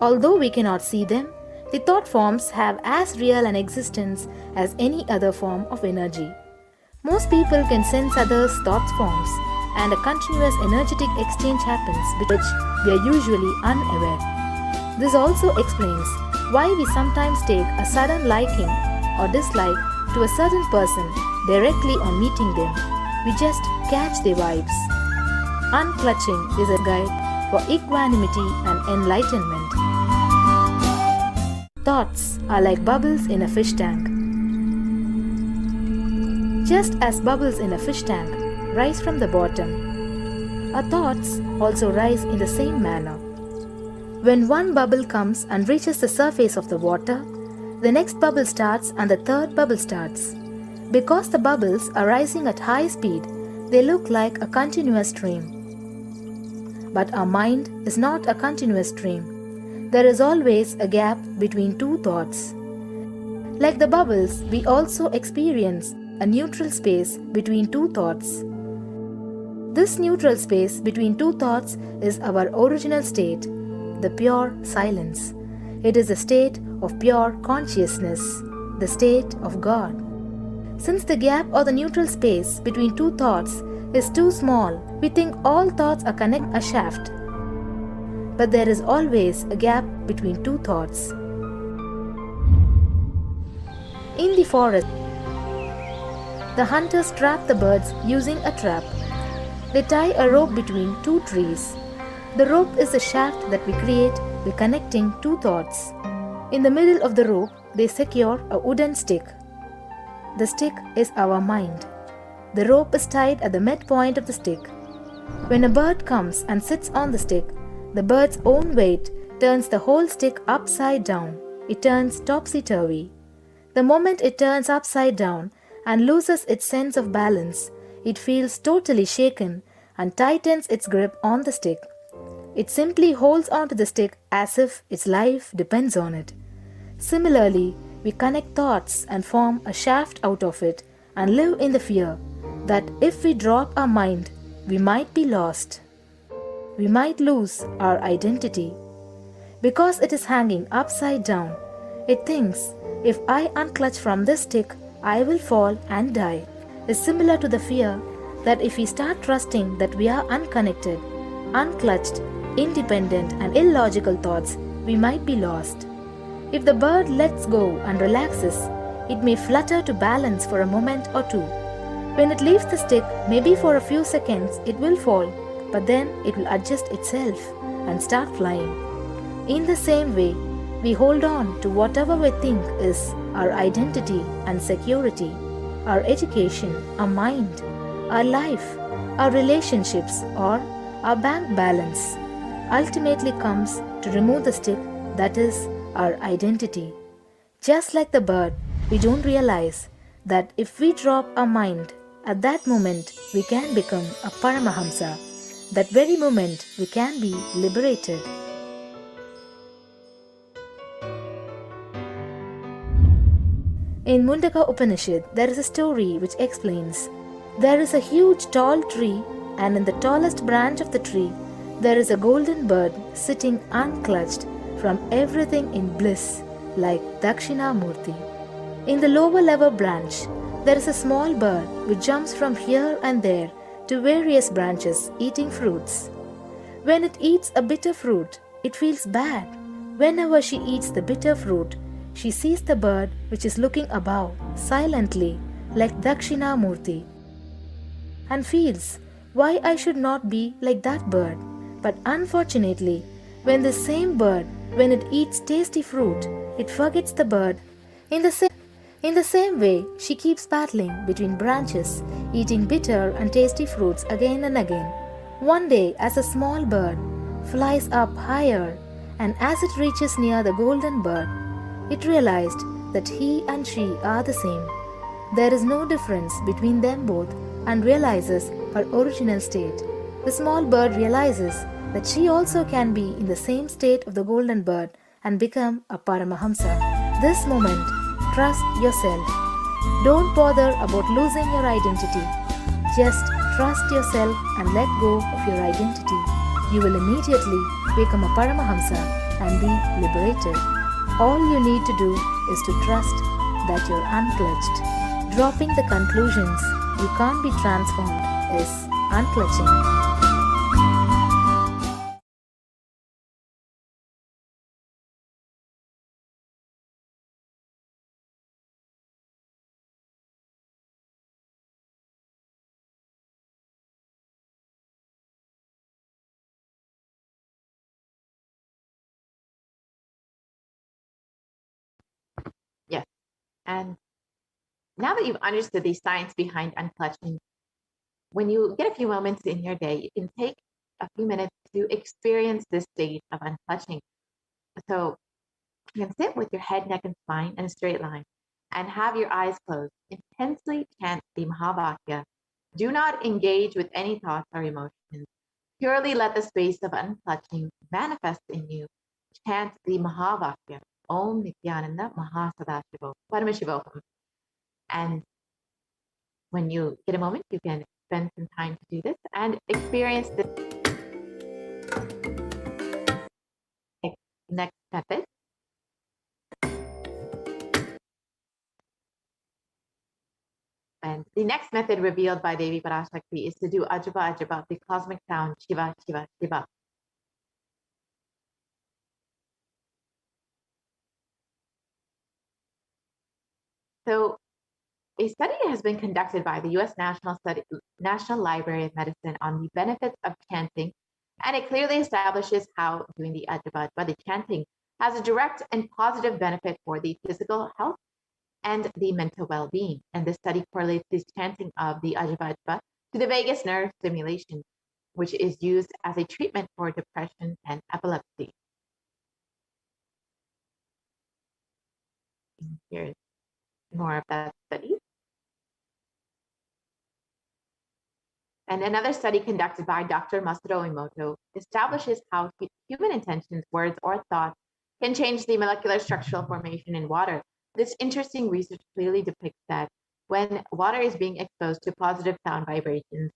Although we cannot see them, the thought forms have as real an existence as any other form of energy. Most people can sense others' thought forms, and a continuous energetic exchange happens with which we are usually unaware. This also explains why we sometimes take a sudden liking or dislike to a certain person directly on meeting them. We just catch their vibes. Unclutching is a guide for equanimity and enlightenment. Thoughts are like bubbles in a fish tank. Just as bubbles in a fish tank rise from the bottom, our thoughts also rise in the same manner. When one bubble comes and reaches the surface of the water, the next bubble starts and the third bubble starts. Because the bubbles are rising at high speed, they look like a continuous stream. But our mind is not a continuous stream. There is always a gap between two thoughts. Like the bubbles, we also experience a neutral space between two thoughts. This neutral space between two thoughts is our original state, the pure silence. It is a state of pure consciousness, the state of God. Since the gap or the neutral space between two thoughts is too small, we think all thoughts are connected a shaft. But there is always a gap between two thoughts. In the forest, the hunters trap the birds using a trap. They tie a rope between two trees. The rope is the shaft that we create by connecting two thoughts. In the middle of the rope, they secure a wooden stick. The stick is our mind. The rope is tied at the midpoint of the stick. When a bird comes and sits on the stick, the bird's own weight turns the whole stick upside down. It turns topsy-turvy. The moment it turns upside down and loses its sense of balance, it feels totally shaken and tightens its grip on the stick. It simply holds onto the stick as if its life depends on it. Similarly, we connect thoughts and form a shaft out of it and live in the fear that if we drop our mind, we might be lost. We might lose our identity. Because it is hanging upside down, it thinks, if I unclutch from this stick, I will fall and die. Is similar to the fear that if we start trusting that we are unconnected, unclutched, independent and illogical thoughts, we might be lost. If the bird lets go and relaxes, it may flutter to balance for a moment or two. When it leaves the stick, maybe for a few seconds, it will fall, but then it will adjust itself and start flying. In the same way, we hold on to whatever we think is our identity and security, our education, our mind, our life, our relationships, or our bank balance. Ultimately comes to remove the stick that is our identity. Just like the bird, we don't realize that if we drop our mind, at that moment we can become a Paramahamsa. That very moment we can be liberated. In Mundaka Upanishad, there is a story which explains there is a huge tall tree, and in the tallest branch of the tree, there is a golden bird sitting unclutched from everything in bliss, like Dakshinamurti. In the lower level branch, there is a small bird which jumps from here and there to various branches eating fruits. When it eats a bitter fruit, it feels bad. Whenever she eats the bitter fruit, she sees the bird which is looking above silently like Dakshinamurti and feels why I should not be like that bird. But unfortunately, when the same bird, when it eats tasty fruit, it forgets the bird. In the same way, she keeps battling between branches, eating bitter and tasty fruits again and again. One day, as a small bird flies up higher, and as it reaches near the golden bird, it realized that he and she are the same. There is no difference between them both and realizes her original state. The small bird realizes that she also can be in the same state of the golden bird and become a Paramahamsa. This moment, trust yourself. Don't bother about losing your identity. Just trust yourself and let go of your identity. You will immediately become a Paramahamsa and be liberated. All you need to do is to trust that you're unclutched. Dropping the conclusions you can't be transformed is unclutching. Yes. And now that you've understood the science behind unclutching, when you get a few moments in your day, you can take a few minutes to experience this state of unclutching. So you can sit with your head, neck, and spine in a straight line and have your eyes closed. Intensely chant the Mahavakya. Do not engage with any thoughts or emotions. Purely let the space of unclutching manifest in you. Chant the Mahavakya. Om Nithyananda Paramashivoham. And when you get a moment, you can spend some time to do this and experience the next method. And the next method revealed by Devi Parashakti is to do Ajaba Ajaba, the cosmic sound Shiva Shiva Shiva. So a study has been conducted by the U.S. National Library of Medicine on the benefits of chanting, and it clearly establishes how doing the Ajaba Ajaba, the chanting, has a direct and positive benefit for the physical health and the mental well-being. And this study correlates the chanting of the Ajaba Ajaba to the vagus nerve stimulation, which is used as a treatment for depression and epilepsy. Here's more of that study. And another study conducted by Dr. Masaru Emoto establishes how human intentions, words, or thoughts can change the molecular structural formation in water. This interesting research clearly depicts that when water is being exposed to positive sound vibrations,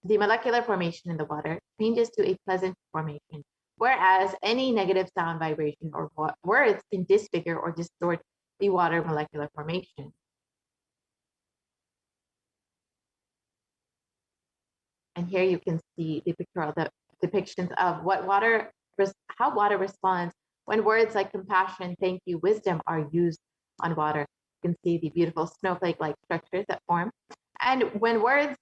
the molecular formation in the water changes to a pleasant formation, whereas any negative sound vibration or words can disfigure or distort the water molecular formation. And here you can see the pictorial depictions of how water responds when words like compassion, thank you, wisdom are used on water. You can see the beautiful snowflake-like structures that form. And when words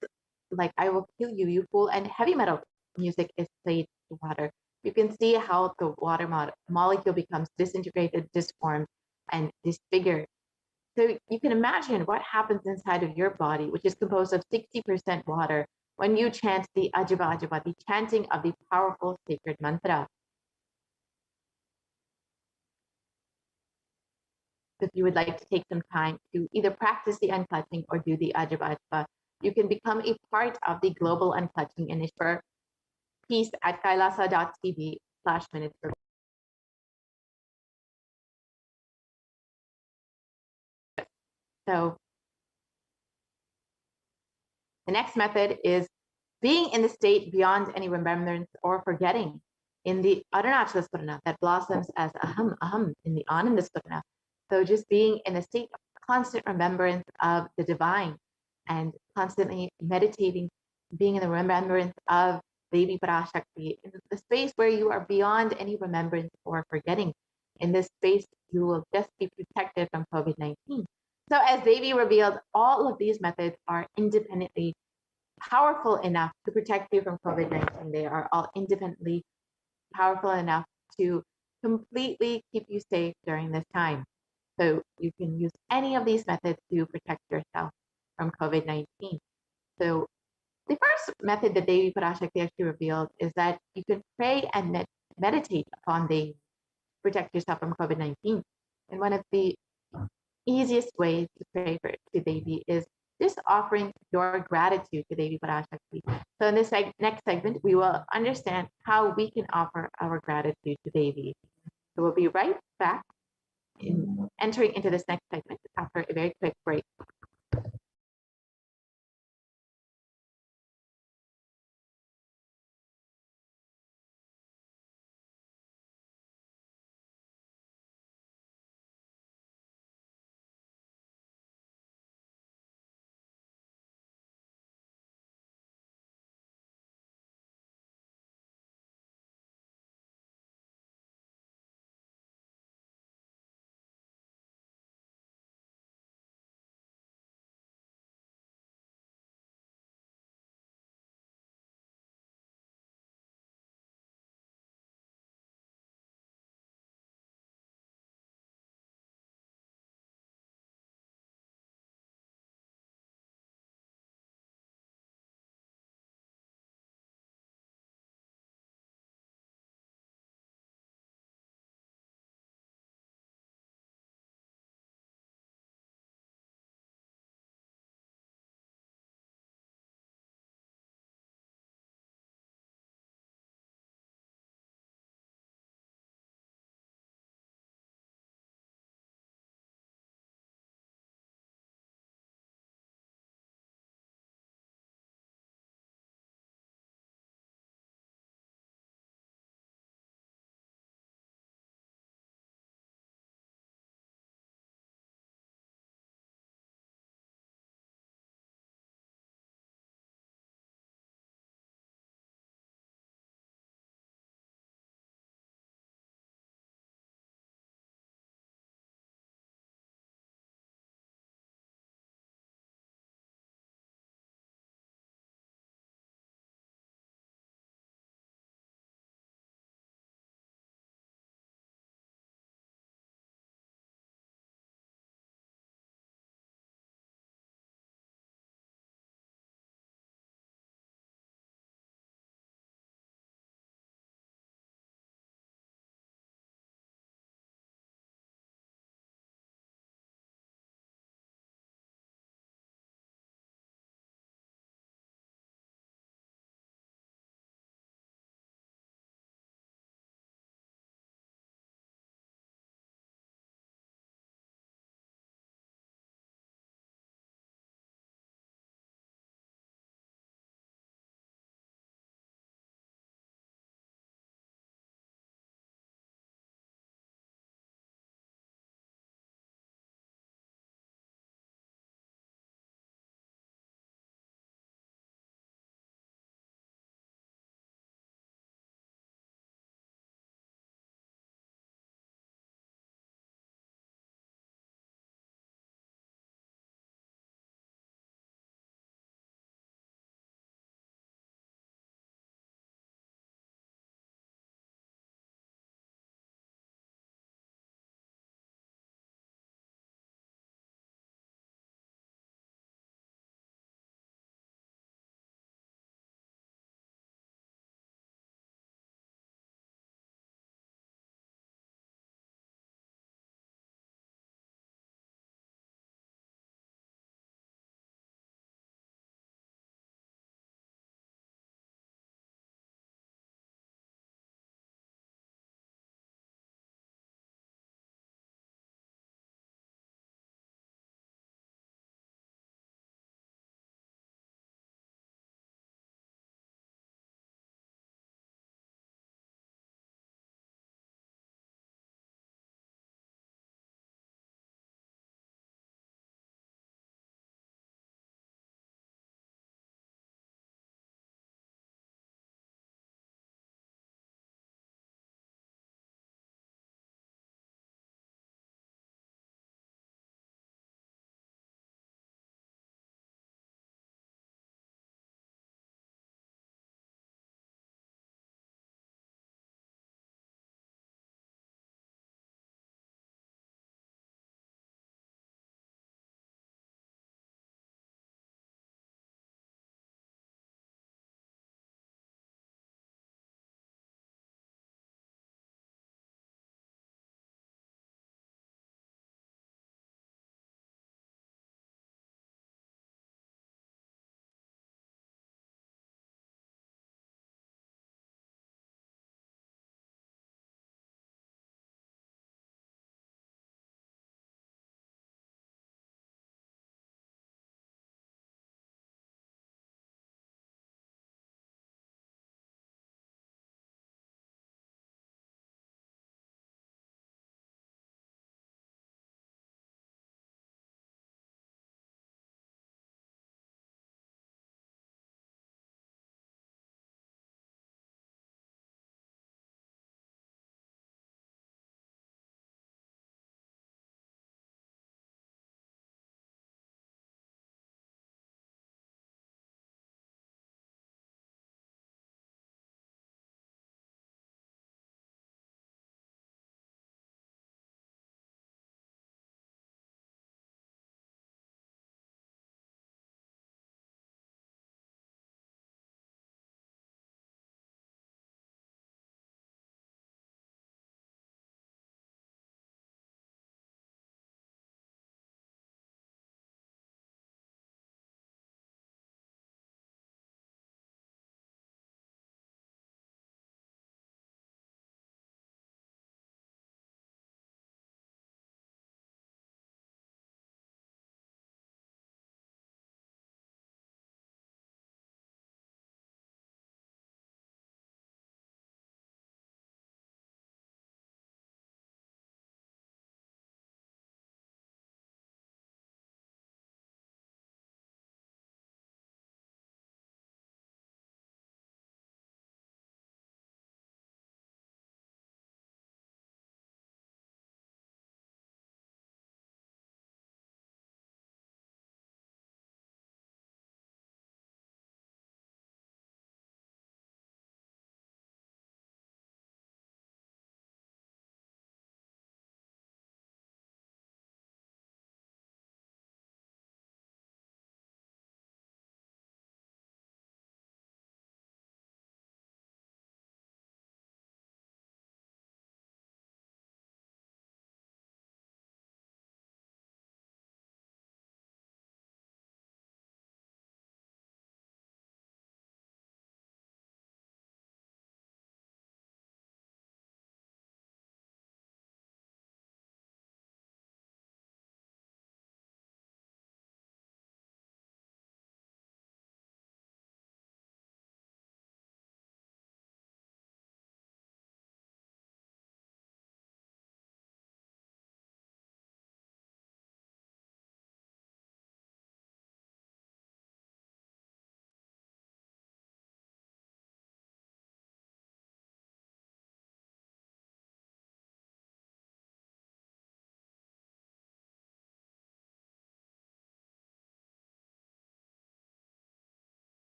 like I will kill you, you fool, and heavy metal music is played to water, you can see how the water molecule becomes disintegrated, disformed, and disfigured. So you can imagine what happens inside of your body, which is composed of 60% water, when you chant the Ajaba Ajaba, the chanting of the powerful sacred mantra. If you would like to take some time to either practice the unclutching or do the Ajaba Ajaba, you can become a part of the global unclutching initiative. Peace at kailasa.tv/minutes. So the next method is being in the state beyond any remembrance or forgetting in the Arunachala Spurana that blossoms as aham, aham in the Ananda Spurana. So just being in a state of constant remembrance of the divine and constantly meditating, being in the remembrance of Devi Parashakti, in the space where you are beyond any remembrance or forgetting. In this space, you will just be protected from COVID-19. So as Devi revealed, all of these methods are independently powerful enough to protect you from COVID-19. They are all independently powerful enough to completely keep you safe during this time. So you can use any of these methods to protect yourself from COVID-19. So the first method that Devi Parashakti actually revealed is that you can pray and meditate upon Devi to protect yourself from COVID-19. And one of the easiest ways to pray to Devi is just offering your gratitude to Devi Parashakti. So in this next segment, we will understand how we can offer our gratitude to Devi. So we'll be right back in entering into this next segment after a very quick break.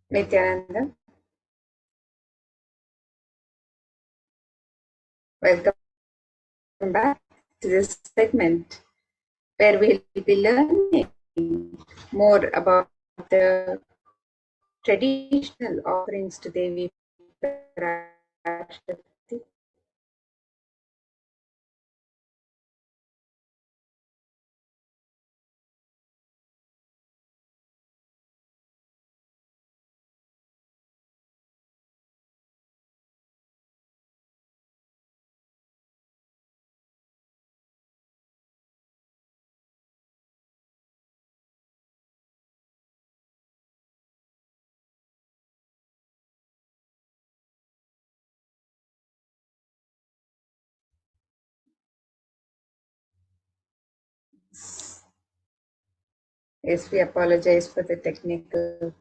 Nithyananda, welcome back to this segment where we'll be learning more about the traditional offerings to Devi Parashakti. Yes, we apologize for the technical.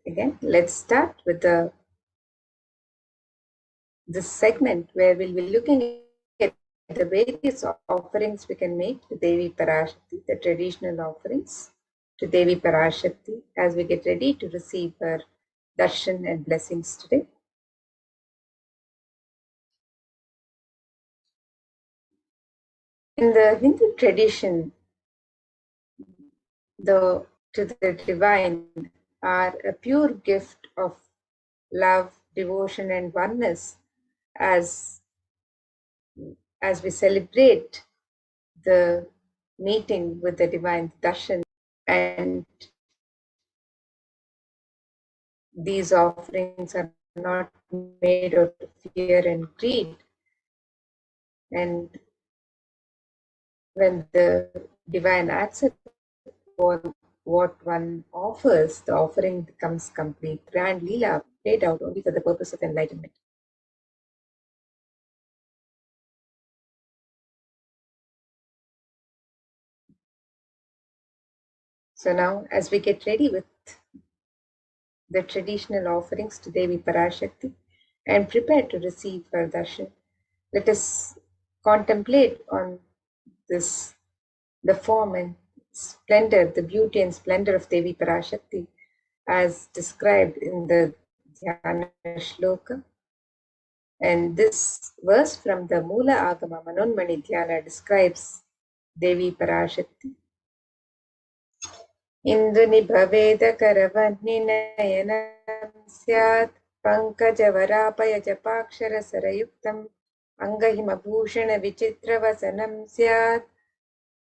Again, let's start with this segment where we'll be looking at the various offerings we can make to Devi Parashakti, the traditional offerings to Devi Parashakti as we get ready to receive her darshan and blessings today. In the Hindu tradition, to the divine are a pure gift of love, devotion, and oneness as we celebrate the meeting with the divine darshan, and these offerings are not made out of fear and greed. And when the divine accepts what one offers, the offering becomes complete. Grand Leela played out only for the purpose of enlightenment. So now, as we get ready with the traditional offerings to Devi Parashakti and prepare to receive her darshan, let us contemplate on this, the form and splendor, the beauty and splendor of Devi Parashakti as described in the Dhyana Shloka. And this verse from the Mula Agama Manonmani Dhyana describes Devi Parashakti. Indunibhaveda karavanninayanam syat pankajavarapaja japakshara sarayuktam angahimabhushana vichitravasanam syat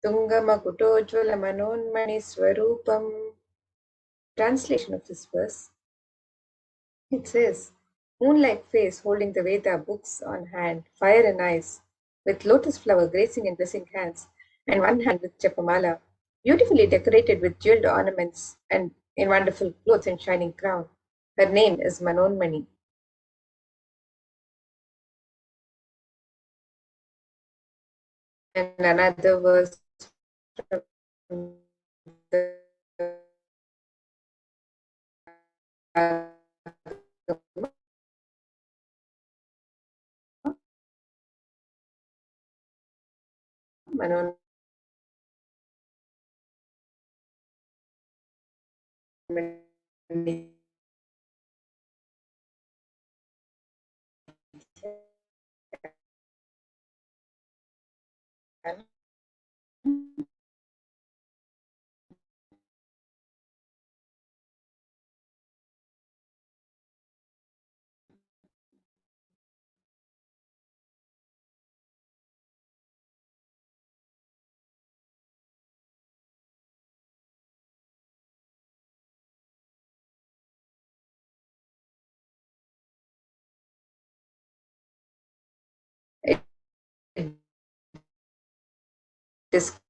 tungamakutojvala manonmani swarupam. Translation of this verse. It says, moon-like face holding the Veda books on hand, fire in eyes, with lotus flower gracing in blessing hands, and one hand with japamala, beautifully decorated with jeweled ornaments and in wonderful clothes and shining crown. Her name is Manonmani. And another verse from the describes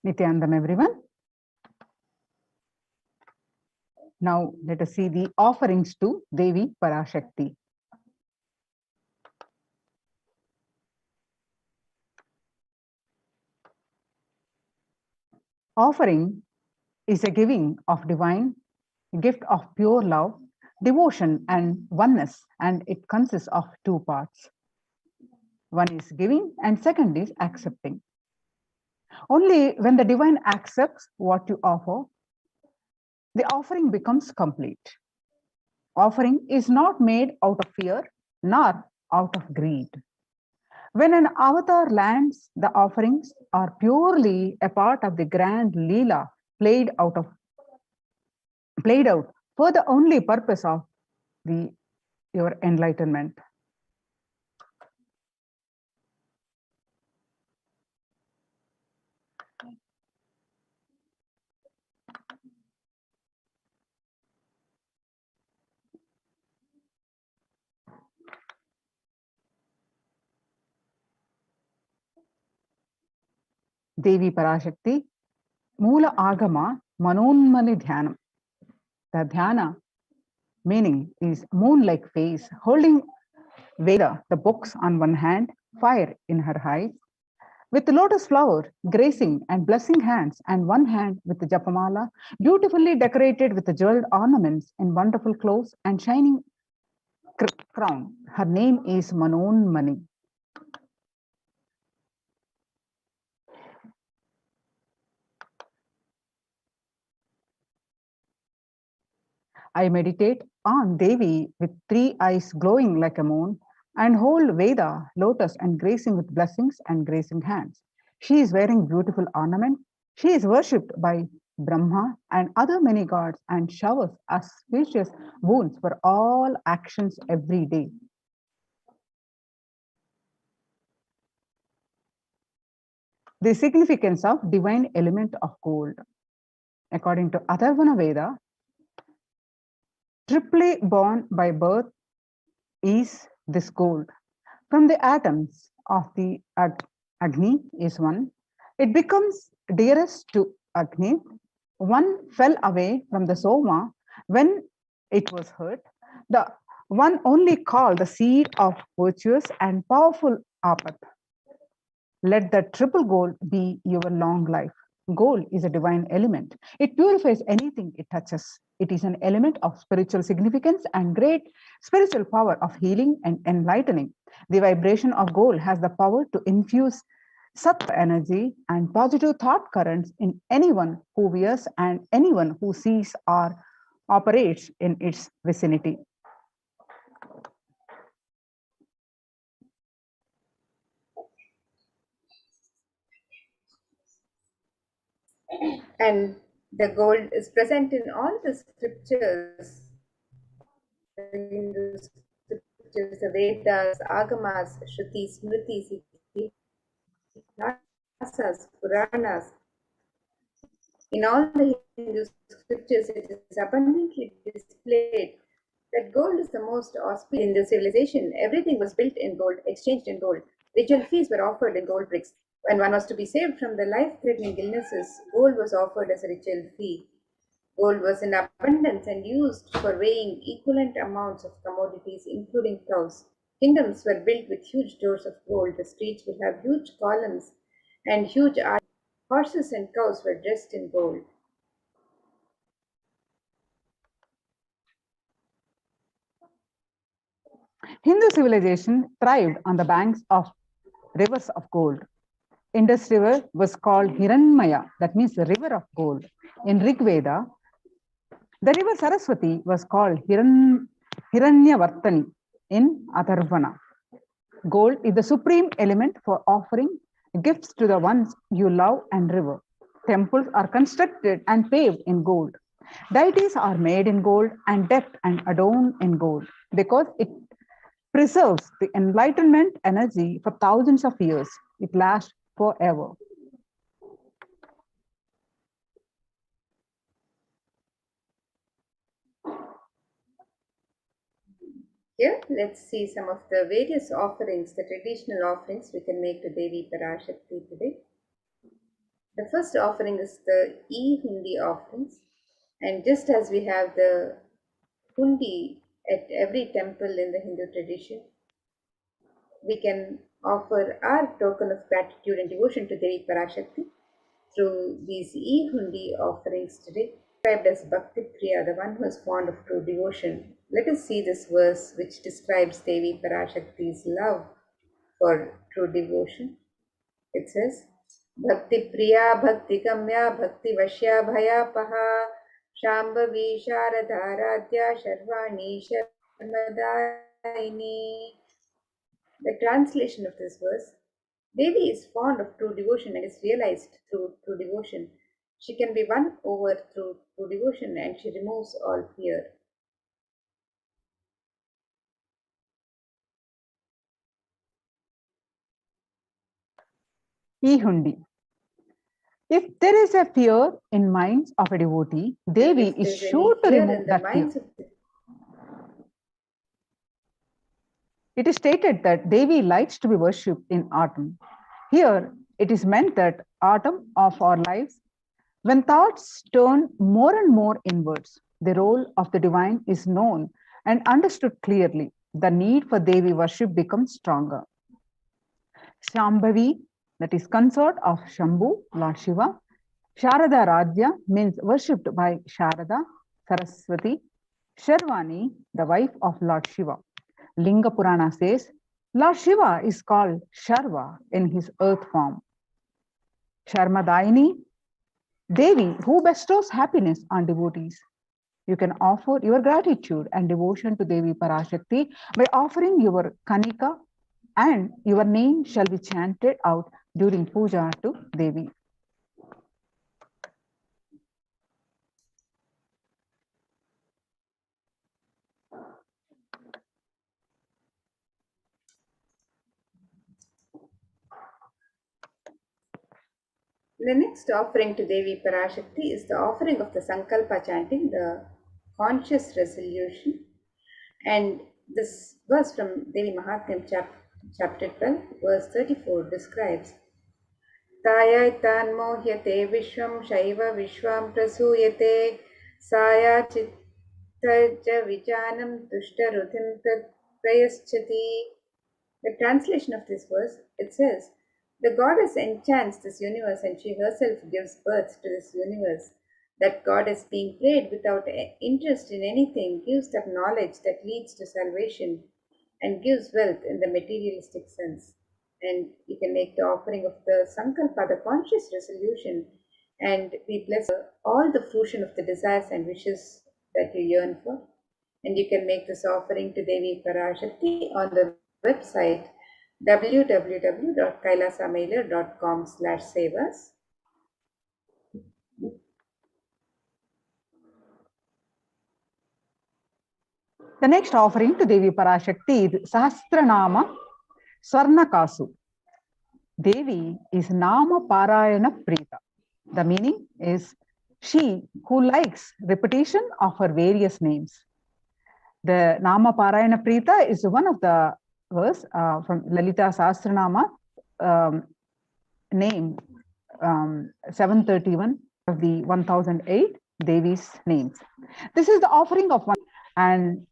Nithyanandam, everyone. Now let us see the offerings to Devi Parashakti. Offering is a giving of divine gift of pure love, devotion and oneness, and it consists of two parts. One is giving and second is accepting. Only when the divine accepts what you offer, the offering becomes complete. Offering is not made out of fear nor out of greed. When an avatar lands, the offerings are purely a part of the grand Leela played out for the only purpose of your enlightenment. Devi Parashakti, Mula Agama Manonmani Dhyanam. The dhyana meaning is moon-like face, holding Veda, the books on one hand, fire in her eyes, with the lotus flower gracing and blessing hands, and one hand with the japamala, beautifully decorated with the jeweled ornaments in wonderful clothes and shining crown. Her name is Manonmani. I meditate on Devi with three eyes glowing like a moon and hold Veda, lotus, and gracing with blessings and gracing hands. She is wearing beautiful ornament. She is worshipped by Brahma and other many gods and showers auspicious boons for all actions every day. The significance of divine element of gold. According to Atharvana Veda, triply born by birth is this gold. From the atoms of the Agni is one. It becomes dearest to Agni. One fell away from the Soma when it was hurt. The one only called the seed of virtuous and powerful Apat. Let the triple gold be your long life. Gold is a divine element. It purifies anything it touches. It is an element of spiritual significance and great spiritual power of healing and enlightening. The vibration of gold has the power to infuse sattva energy and positive thought currents in anyone who wears and anyone who sees or operates in its vicinity. And the gold is present in all the scriptures, the Vedas, Agamas, Shrutis, Smritis, Itihasas, Puranas. In all the Hindu scriptures, it is abundantly displayed that gold is the most auspicious in the civilization. Everything was built in gold, exchanged in gold. Ritual fees were offered in gold bricks. When one was to be saved from the life-threatening illnesses, gold was offered as a ritual fee. Gold was in abundance and used for weighing equivalent amounts of commodities, including cows. Kingdoms were built with huge doors of gold. The streets would have huge columns and huge arches. Horses and cows were dressed in gold. Hindu civilization thrived on the banks of rivers of gold. Indus River was called Hiranmaya, that means the river of gold. In Rig Veda, the river Saraswati was called Hiranyavartani in Atharvana. Gold is the supreme element for offering gifts to the ones you love and revere. Temples are constructed and paved in gold. Deities are made in gold and decked and adorned in gold because it preserves the enlightenment energy for thousands of years. It lasts forever. Here, let's see some of the various offerings, the traditional offerings we can make to Devi Parashakti today. The first offering is the hundi offerings, and just as we have the hundi at every temple in the Hindu tradition, we can offer our token of gratitude and devotion to Devi Parashakti through these hundi offerings today. Described as Bhakti Priya, the one who is fond of true devotion. Let us see this verse which describes Devi Parashakti's love for true devotion. It says, Bhakti Priya, Bhakti Kamya, Bhakti Vashya Bhayapaha, Shambhavi Sharadharadhya, Sharvani Sharmadaini. The translation of this verse: Devi is fond of true devotion and is realized through true devotion. She can be won over through true devotion and she removes all fear. E-hundi. If there is a fear in minds of a devotee, Devi If is there's any sure to fear remove in the that fear. minds of the It is stated that Devi likes to be worshipped in autumn. Here, it is meant that autumn of our lives, when thoughts turn more and more inwards, the role of the divine is known and understood clearly. The need for Devi worship becomes stronger. Shambhavi, that is consort of Shambhu, Lord Shiva. Sharada Radhya means worshipped by Sharada, Saraswati. Sharvani, the wife of Lord Shiva. Linga Purana says, Lord Shiva is called Sharva in his earth form. Sharmadaini, Devi, who bestows happiness on devotees. You can offer your gratitude and devotion to Devi Parashakti by offering your Kanika, and your name shall be chanted out during puja to Devi. The next offering to Devi Parashakti is the offering of the Sankalpa chanting, the conscious resolution. And this verse from Devi Mahatmyam chapter 12, verse 34 describes Tayaitan mohyate vishwam shaiva vishwam prasuyate saya chittaja vijanam tushtaruthim prayaschati. The translation of this verse, it says, the goddess enchants this universe and she herself gives birth to this universe. That goddess being prayed without interest in anything gives that knowledge that leads to salvation and gives wealth in the materialistic sense. And you can make the offering of the Sankalpa, the conscious resolution, and we bless all the fruition of the desires and wishes that you yearn for. And you can make this offering to Devi Parashakti on the website www.kailasamailer.com/sevas. The next offering to Devi Parashakti is Sahasranama Swarnakasu. Devi is Nama Parayana Prita. The meaning is she who likes repetition of her various names. The Nama Parayana Prita is one of the verse from Lalita Sahasranama name 731 of the 1008 Devi's names. This is the offering of one, and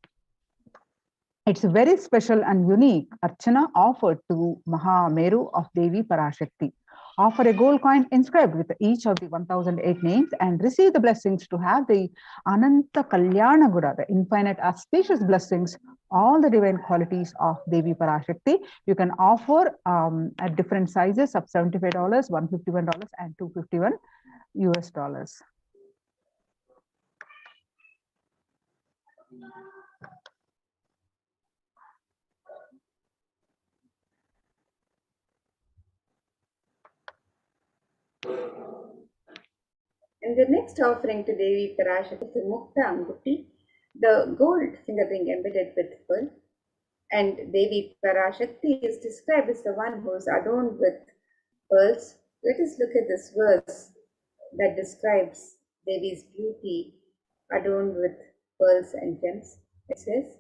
it's very special and unique Archana offered to Mahameru of Devi Parashakti. Offer a gold coin inscribed with each of the 1008 names and receive the blessings to have the Ananta Kalyana Guda, the infinite auspicious blessings, all the divine qualities of Devi Parashakti. You can offer at different sizes of $75, $151, and $251 US. And the next offering to Devi Parashakti is the Mukta Anguti, the gold finger ring embedded with pearl. And Devi Parashakti is described as the one who is adorned with pearls. Let us look at this verse that describes Devi's beauty adorned with pearls and gems. It says,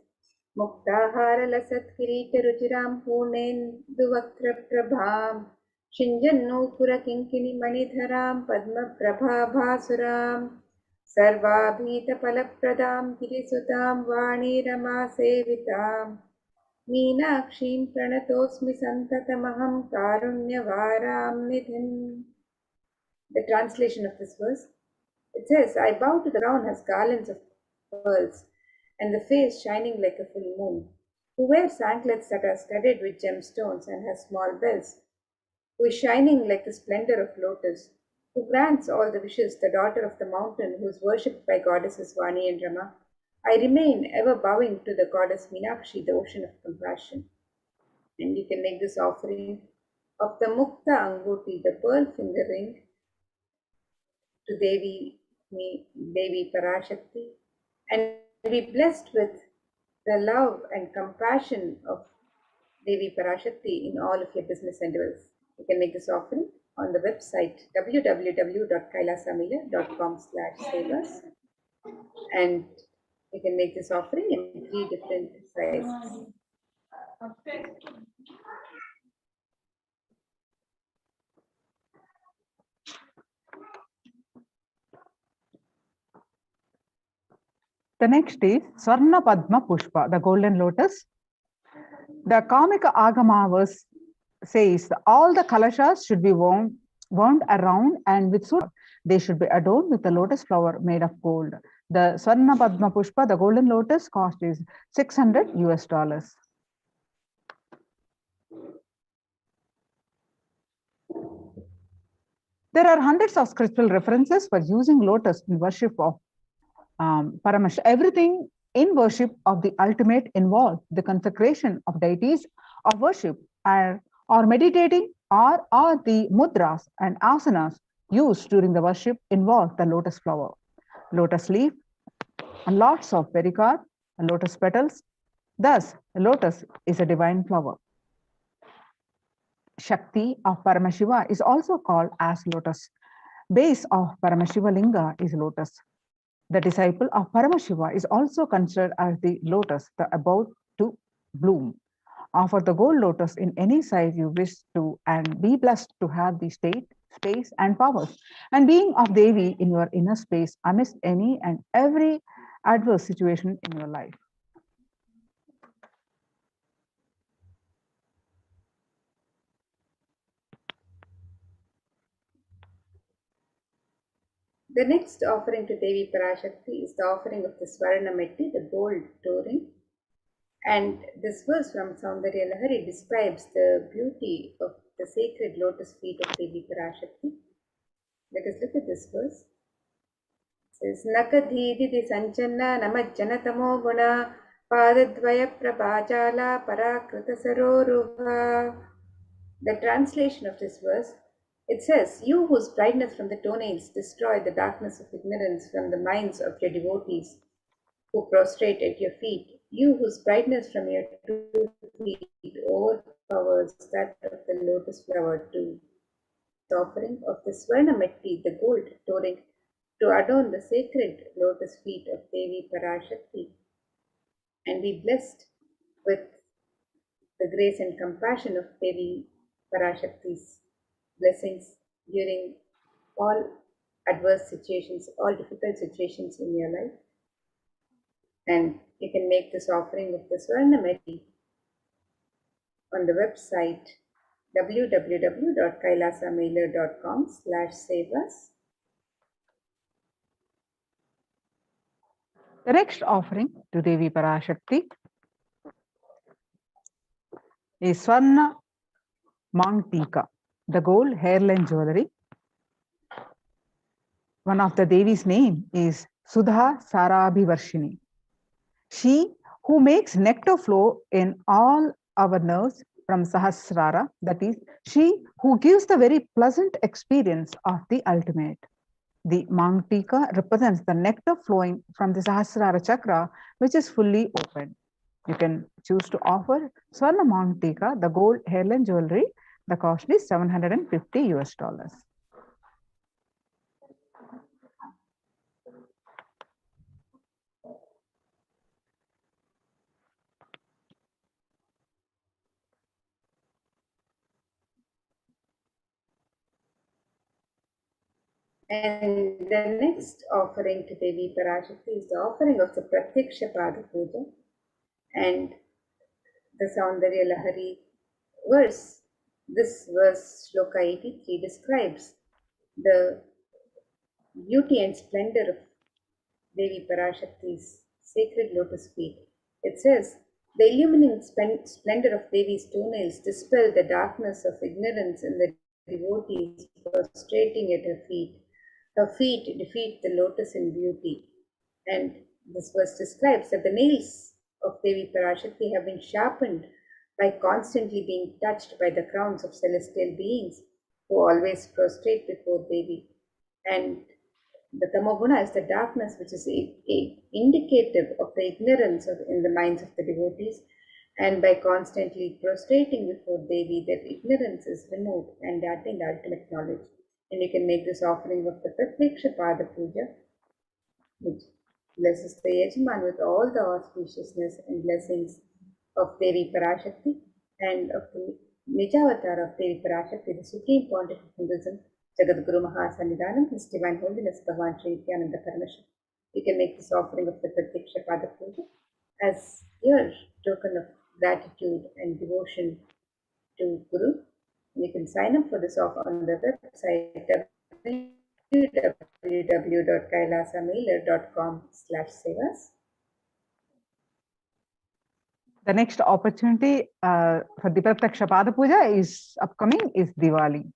Muktahara lasat kirita rujiram punen duvaktra prabham शिञ्जन्नूपुरकिङ्किणिमणिधरां पद्मप्रभाभासुरां सर्वाभीतफलप्रदां गिरिसुतां वाणीरमासेवितां मीनाक्षीं प्रणतोऽस्मि सन्ततमहं कारुण्यवारां निधिम्. The translation of this verse, it says, I bow to the crown has garlands of pearls and the face shining like a full moon, who wears anklets that are studded with gemstones and has small bells, who is shining like the splendor of lotus, who grants all the wishes, the daughter of the mountain, who is worshipped by goddesses Vani and Rama. I remain ever bowing to the goddess Meenakshi, the ocean of compassion. And you can make this offering of the Mukta Anguti, the pearl finger ring, to Devi Parashakti, and be blessed with the love and compassion of Devi Parashakti in all of your business endeavors. You can make this offering on the website www.kailasamila.com/savas, and you can make this offering in 3 different sizes. The next is Swarna Padma Pushpa, the golden lotus. The Kamika Agama verse says all the kalashas should be wound around and with suit. They should be adorned with a lotus flower made of gold. The Swarna Padma Pushpa, the golden lotus, cost is $600 US. There are hundreds of scriptural references for using lotus in worship of Paramashivoham. Everything in worship of the ultimate involved the consecration of deities of worship or meditating or the mudras and asanas used during the worship involve the lotus flower, lotus leaf, and lots of pericarp, and lotus petals. Thus, the lotus is a divine flower. Shakti of Paramashiva is also called as lotus. Base of Paramashiva Linga is lotus. The disciple of Paramashiva is also considered as the lotus, the about to bloom. Offer the gold lotus in any size you wish to and be blessed to have the state, space, and powers, and being of Devi in your inner space amidst any and every adverse situation in your life. The next offering to Devi Parashakti is the offering of the Swarna Metti, the gold touring. And this verse from Saundarya Lahari describes the beauty of the sacred lotus feet of Devi Parashakti. Let us look at this verse. It says, Nakadhididi Sanchanna Namajjanatamo Guna Padadvaya Prabhajala Parakrita Sarorubha. The translation of this verse, it says, You whose brightness from the toenails destroy the darkness of ignorance from the minds of your devotees who prostrate at your feet, you whose brightness from your 2 feet overpowers that of the lotus flower too. The offering of the Swarna Metti, the gold touring, to adorn the sacred lotus feet of Devi Parashakti, and be blessed with the grace and compassion of Devi Parashakti's blessings during all adverse situations, all difficult situations in your life. And you can make this offering of the Swarna Metti on the website www.kailasamailer.com/savas. The next offering to Devi Parashakti is Swarna Mangtika, the gold hairline jewelry. One of the Devi's name is Sudha Sarabhivarshini. She who makes nectar flow in all our nerves from Sahasrara, that is, she who gives the very pleasant experience of the ultimate. The Mangtika represents the nectar flowing from the Sahasrara chakra, which is fully open. You can choose to offer Swarna Mangtika, the gold hairline jewelry. The cost is $750 US. And the next offering to Devi Parashakti is the offering of the Pratyaksha Pada Puja and the Saundarya Lahari verse. This verse, Shloka 83, describes the beauty and splendor of Devi Parashakti's sacred lotus feet. It says, the illuminating splendor of Devi's toenails dispel the darkness of ignorance in the devotees prostrating at her feet. Her feet defeat the lotus in beauty. And this verse describes that the nails of Devi Parashakti have been sharpened by constantly being touched by the crowns of celestial beings who always prostrate before Devi. And the tamoguna is the darkness which is indicative of the ignorance in the minds of the devotees, and by constantly prostrating before Devi, that ignorance is removed and they attain the ultimate knowledge. And you can make this offering of the Pratyaksha Pada Puja, which blesses the Yajaman with all the auspiciousness and blessings of Devi Parashakti and of the Nijavatar of Devi Parashakti, the Supreme Pontiff of Hinduism, Jagadguru Mahasannidhanam, His Divine Holiness Bhagavan Sri Nithyananda Paramashivam. You can make this offering of the Pratyaksha Pada Puja as your token of gratitude and devotion to Guru. You can sign up for this offer on the website www.kailasamailer.com/sevas. The next opportunity for the Pratyaksha Pada Puja is upcoming is Diwali.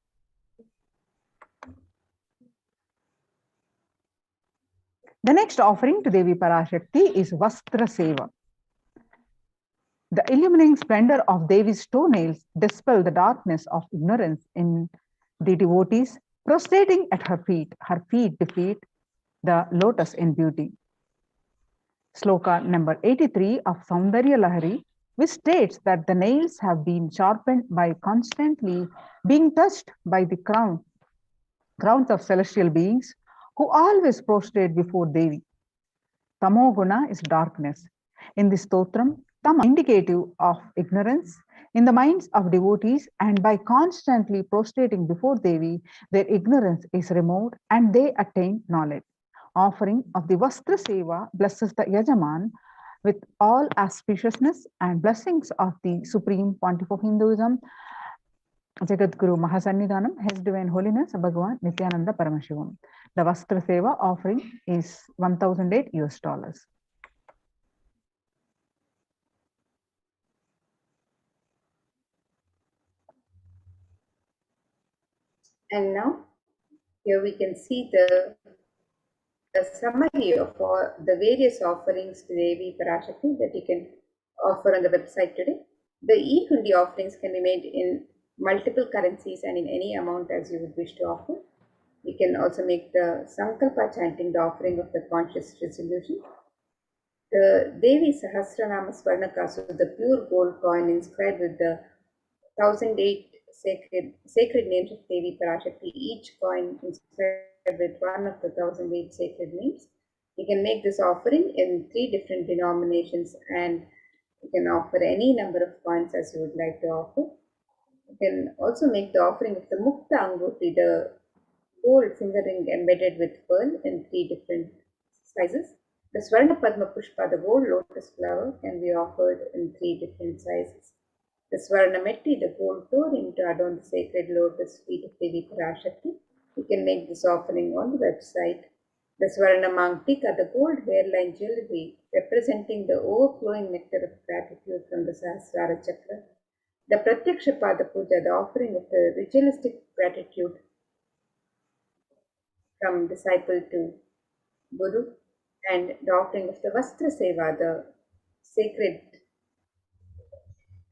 The next offering to Devi Parashakti is Vastra Seva. The illuminating splendor of Devi's toenails dispel the darkness of ignorance in the devotees prostrating at her feet. Her feet defeat the lotus in beauty. Sloka number 83 of Saundarya Lahari, which states that the nails have been sharpened by constantly being touched by the crowns of celestial beings who always prostrate before Devi. Tamoguna is darkness. In this stotram, tama indicative of ignorance in the minds of devotees, and by constantly prostrating before Devi, their ignorance is removed and they attain knowledge. Offering of the Vastra Seva blesses the Yajaman with all auspiciousness and blessings of the Supreme Pontiff of Hinduism, Jagadguru Mahasannidhanam, His Divine Holiness Bhagavan Nithyananda Paramashivam. The Vastra Seva offering is $1,008. And now, here we can see the summary of all the various offerings to Devi Parashakti that you can offer on the website today. The e-hundi offerings can be made in multiple currencies and in any amount as you would wish to offer. You can also make the Sankalpa chanting, the offering of the conscious resolution. The Devi Sahasranama Swarnakasu, the pure gold coin inscribed with the 1008 sacred names of Devi Parashakti, each coin inscribed with one of the 1008 sacred names. You can make this offering in 3 different denominations, and you can offer any number of coins as you would like to offer. You can also make the offering of the Mukta Anguti, the gold finger ring embedded with pearl in 3 different sizes. The Swarna Padma Pushpa, the gold lotus flower, can be offered in 3 different sizes. The Swarnametti, the gold toe ring to adorn the sacred lotus feet of Devi Parashakti. You can make this offering on the website. The Swarna Mangtika, the gold hairline jewelry representing the overflowing nectar of gratitude from the Sahasrara Chakra. The Pratyaksha Pada Puja, the offering of the ritualistic gratitude from disciple to Guru, and the offering of the Vastra Seva, the sacred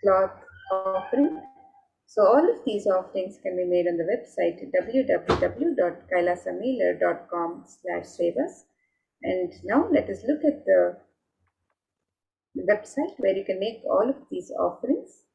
cloth offering. So all of these offerings can be made on the website www.kailasamailer.com/sevas. And now let us look at the website where you can make all of these offerings.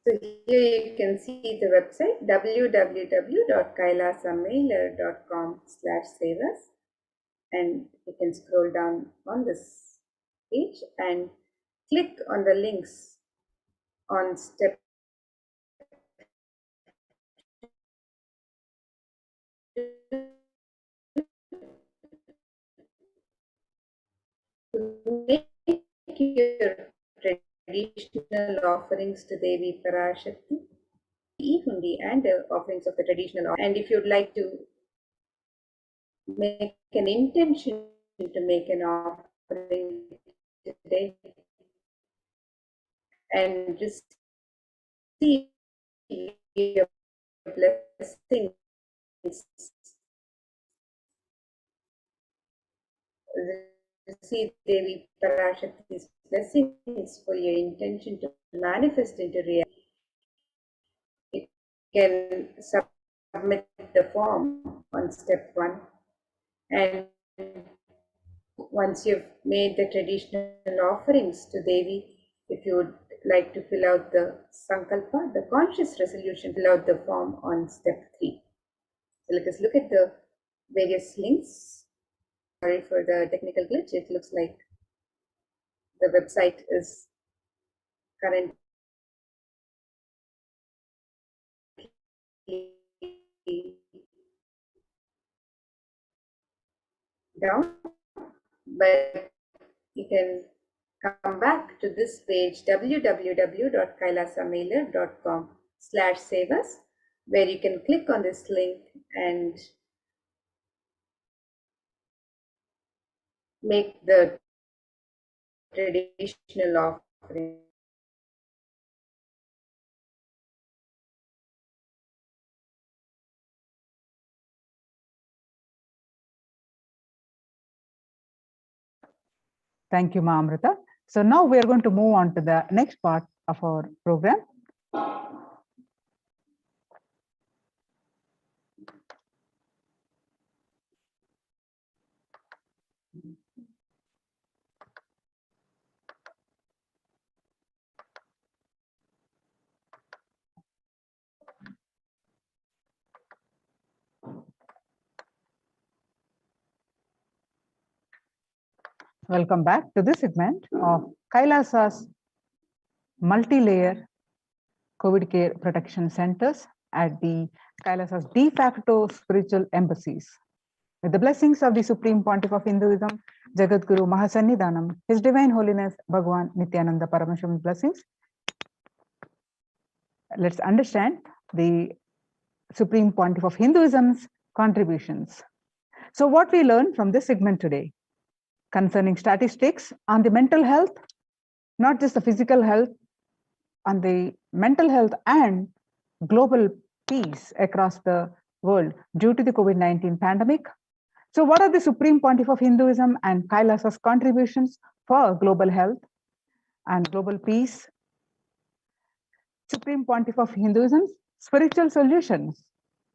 So here you can see the website www.kailasamailer.com/savas, and you can scroll down on this page and click on the links on step to make your traditional offerings to Devi Parashakti, e-hundi and the offerings of the traditional. And if you'd like to make an intention to make an offering today and receive your blessings, receive Devi Parashakti's blessings for your intention to manifest into reality, you can submit the form on step 1, and once you've made the traditional offerings to Devi, if you would like to fill out the Sankalpa, the conscious resolution, fill out the form on step 3. So let us look at the various links. Sorry for the technical glitch. It looks like the website is currently down, but you can come back to this page www.kailasamailer.com/savas, where you can click on this link and make the traditional offering. Thank you, Ma Amrita. So now we are going to move on to the next part of our program. Welcome back to this segment of Kailasa's multi-layer COVID care protection centers at the Kailasa's de facto spiritual embassies. With the blessings of the Supreme Pontiff of Hinduism, Jagadguru Mahasannidhanam, His Divine Holiness Bhagwan Nithyananda Paramashivam blessings, let's understand the Supreme Pontiff of Hinduism's contributions. So what we learned from this segment today concerning statistics on the mental health, not just the physical health, on the mental health and global peace across the world due to the COVID-19 pandemic. So what are the Supreme Pontiff of Hinduism and Kailasa's contributions for global health and global peace? Supreme Pontiff of Hinduism's spiritual solutions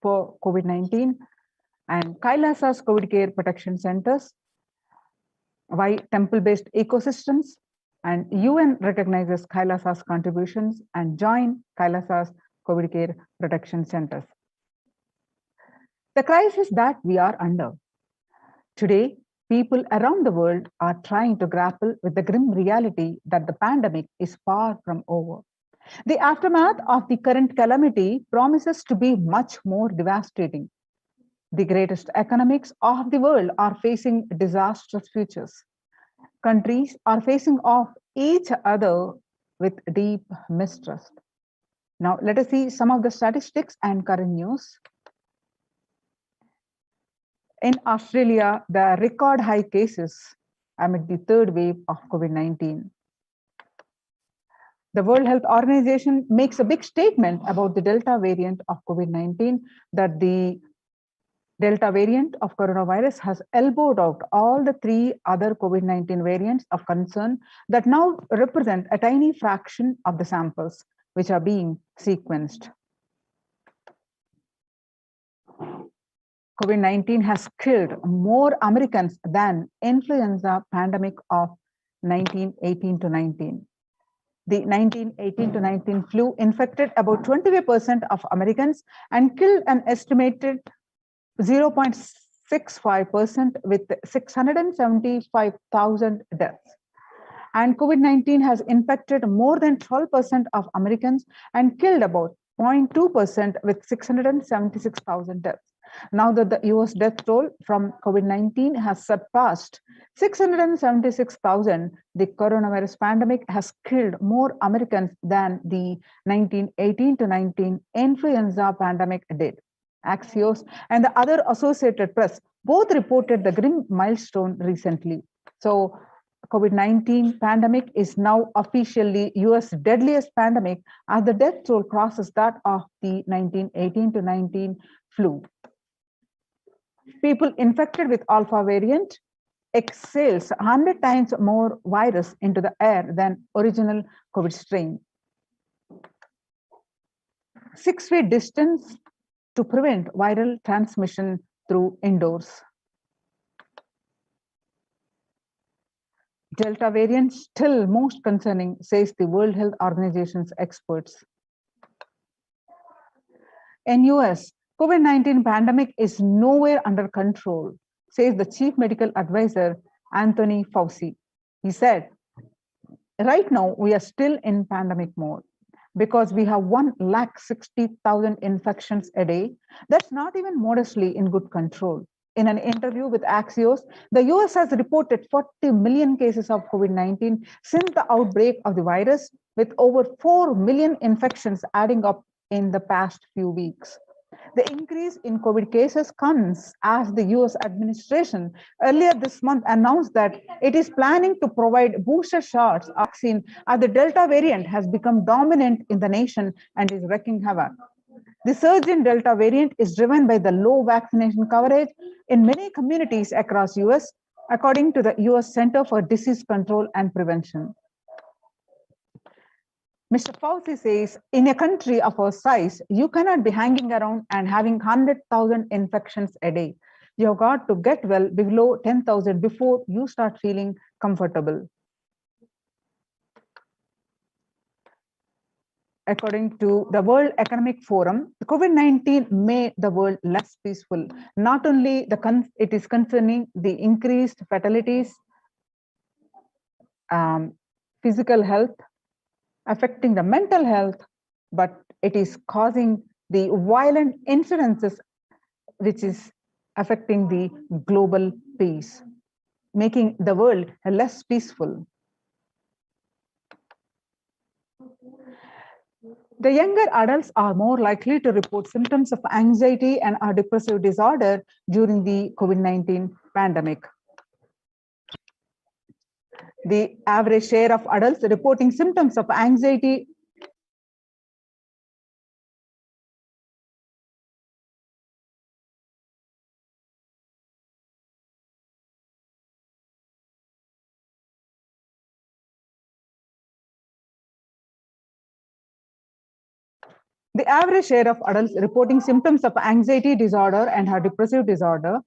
for COVID-19 and Kailasa's COVID care protection centers, why temple-based ecosystems, and UN recognizes Kailasa's contributions and join Kailasa's COVID care protection centers. The crisis that we are under. Today, people around the world are trying to grapple with the grim reality that the pandemic is far from over. The aftermath of the current calamity promises to be much more devastating. The greatest economics of the world are facing disastrous futures. Countries are facing off each other with deep mistrust. Now, let us see some of the statistics and current news. In Australia, there are record high cases amid the third wave of COVID-19. The World Health Organization makes a big statement about the Delta variant of COVID-19, that the Delta variant of coronavirus has elbowed out all the 3 other COVID-19 variants of concern that now represent a tiny fraction of the samples which are being sequenced. COVID-19 has killed more Americans than influenza pandemic of 1918 to 19. The 1918 to 19 flu infected about 25% of Americans and killed an estimated 0.65% with 675,000 deaths. And COVID-19 has infected more than 12% of Americans and killed about 0.2% with 676,000 deaths. Now that the US death toll from COVID-19 has surpassed 676,000, the coronavirus pandemic has killed more Americans than the 1918 to 19 influenza pandemic did. Axios and the other Associated Press both reported the grim milestone recently. So COVID-19 pandemic is now officially US deadliest pandemic as the death toll crosses that of the 1918 to 19 flu. People infected with alpha variant exhales 100 times more virus into the air than original COVID strain. 6 feet distance to prevent viral transmission through indoors. Delta variant still most concerning, says the World Health Organization's experts. In US, COVID-19 pandemic is nowhere under control, says the Chief Medical Advisor, Anthony Fauci. He said, right now, we are still in pandemic mode because we have 160,000 infections a day. That's not even modestly in good control. In an interview with Axios, the US has reported 40 million cases of COVID-19 since the outbreak of the virus, with over 4 million infections adding up in the past few weeks. The increase in COVID cases comes as the US administration earlier this month announced that it is planning to provide booster shots vaccine as the Delta variant has become dominant in the nation and is wreaking havoc. The surge in Delta variant is driven by the low vaccination coverage in many communities across US, according to the US Center for Disease Control and Prevention. Mr. Fauci says, in a country of our size, you cannot be hanging around and having 100,000 infections a day. You have got to get well below 10,000 before you start feeling comfortable. According to the World Economic Forum, COVID-19 made the world less peaceful. Not only it is concerning the increased fatalities, physical health, affecting the mental health, but it is causing the violent incidences, which is affecting the global peace, making the world less peaceful. The younger adults are more likely to report symptoms of anxiety and or depressive disorder during the COVID-19 pandemic. The average share of adults reporting symptoms of anxiety The average share of adults reporting symptoms of anxiety disorder and or depressive disorder,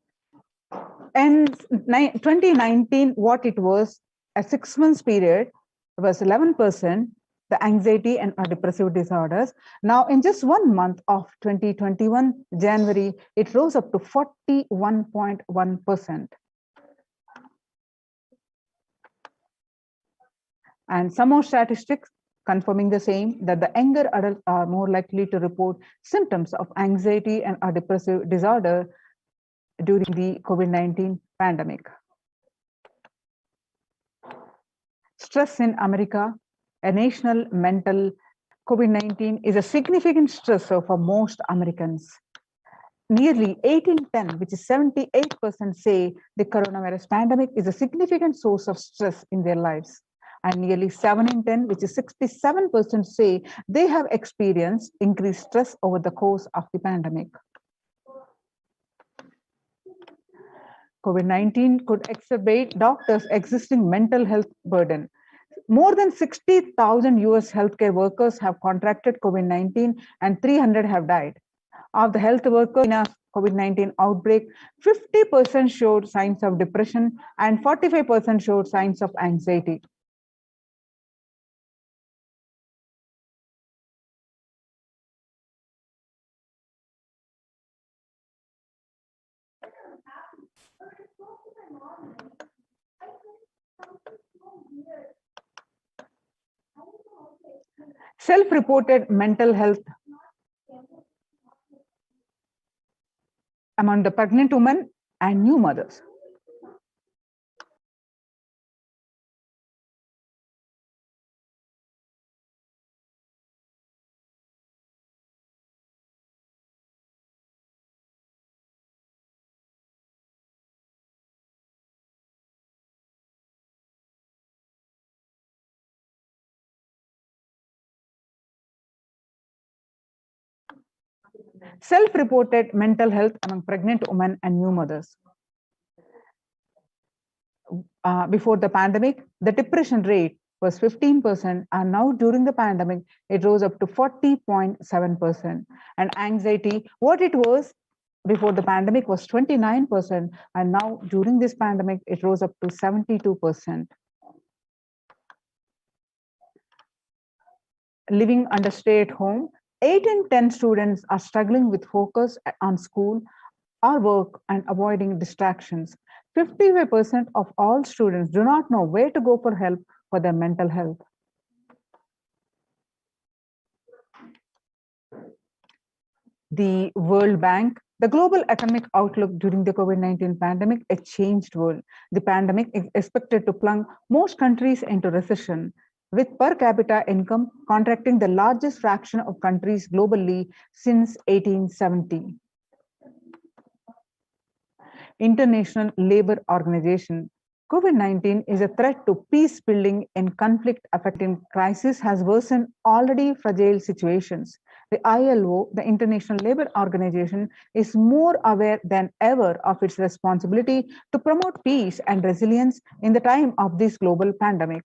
in 2019, what it was, a 6 months period, was 11%, the anxiety and or depressive disorders. Now, in just 1 month of 2021, January, it rose up to 41.1%. And some more statistics confirming the same, that the younger adults are more likely to report symptoms of anxiety and or depressive disorder during the COVID-19 pandemic. Stress in America, a national mental COVID-19 is a significant stressor for most Americans. Nearly 8 in 10, which is 78%, say the coronavirus pandemic is a significant source of stress in their lives. And nearly 7 in 10, which is 67%, say they have experienced increased stress over the course of the pandemic. COVID-19 could exacerbate doctors' existing mental health burden. More than 60,000 US healthcare workers have contracted COVID-19 and 300 have died. Of the health workers in a COVID-19 outbreak, 50% showed signs of depression and 45% showed signs of anxiety. Self-reported mental health among the pregnant women and new mothers. Self-reported mental health among pregnant women and new mothers. Before the pandemic, the depression rate was 15%, and now during the pandemic, it rose up to 40.7%. And anxiety, what it was before the pandemic was 29%, and now during this pandemic, it rose up to 72%. Living under stay-at-home, 8 in 10 students are struggling with focus on school or work and avoiding distractions. 55% of all students do not know where to go for help for their mental health. The World Bank, the global economic outlook during the COVID-19 pandemic, a changed world. The pandemic is expected to plunge most countries into recession, with per capita income contracting the largest fraction of countries globally since 1870. International Labour Organization. COVID-19 is a threat to peace building in conflict affecting crisis has worsened already fragile situations. The ILO, the International Labour Organization, is more aware than ever of its responsibility to promote peace and resilience in the time of this global pandemic.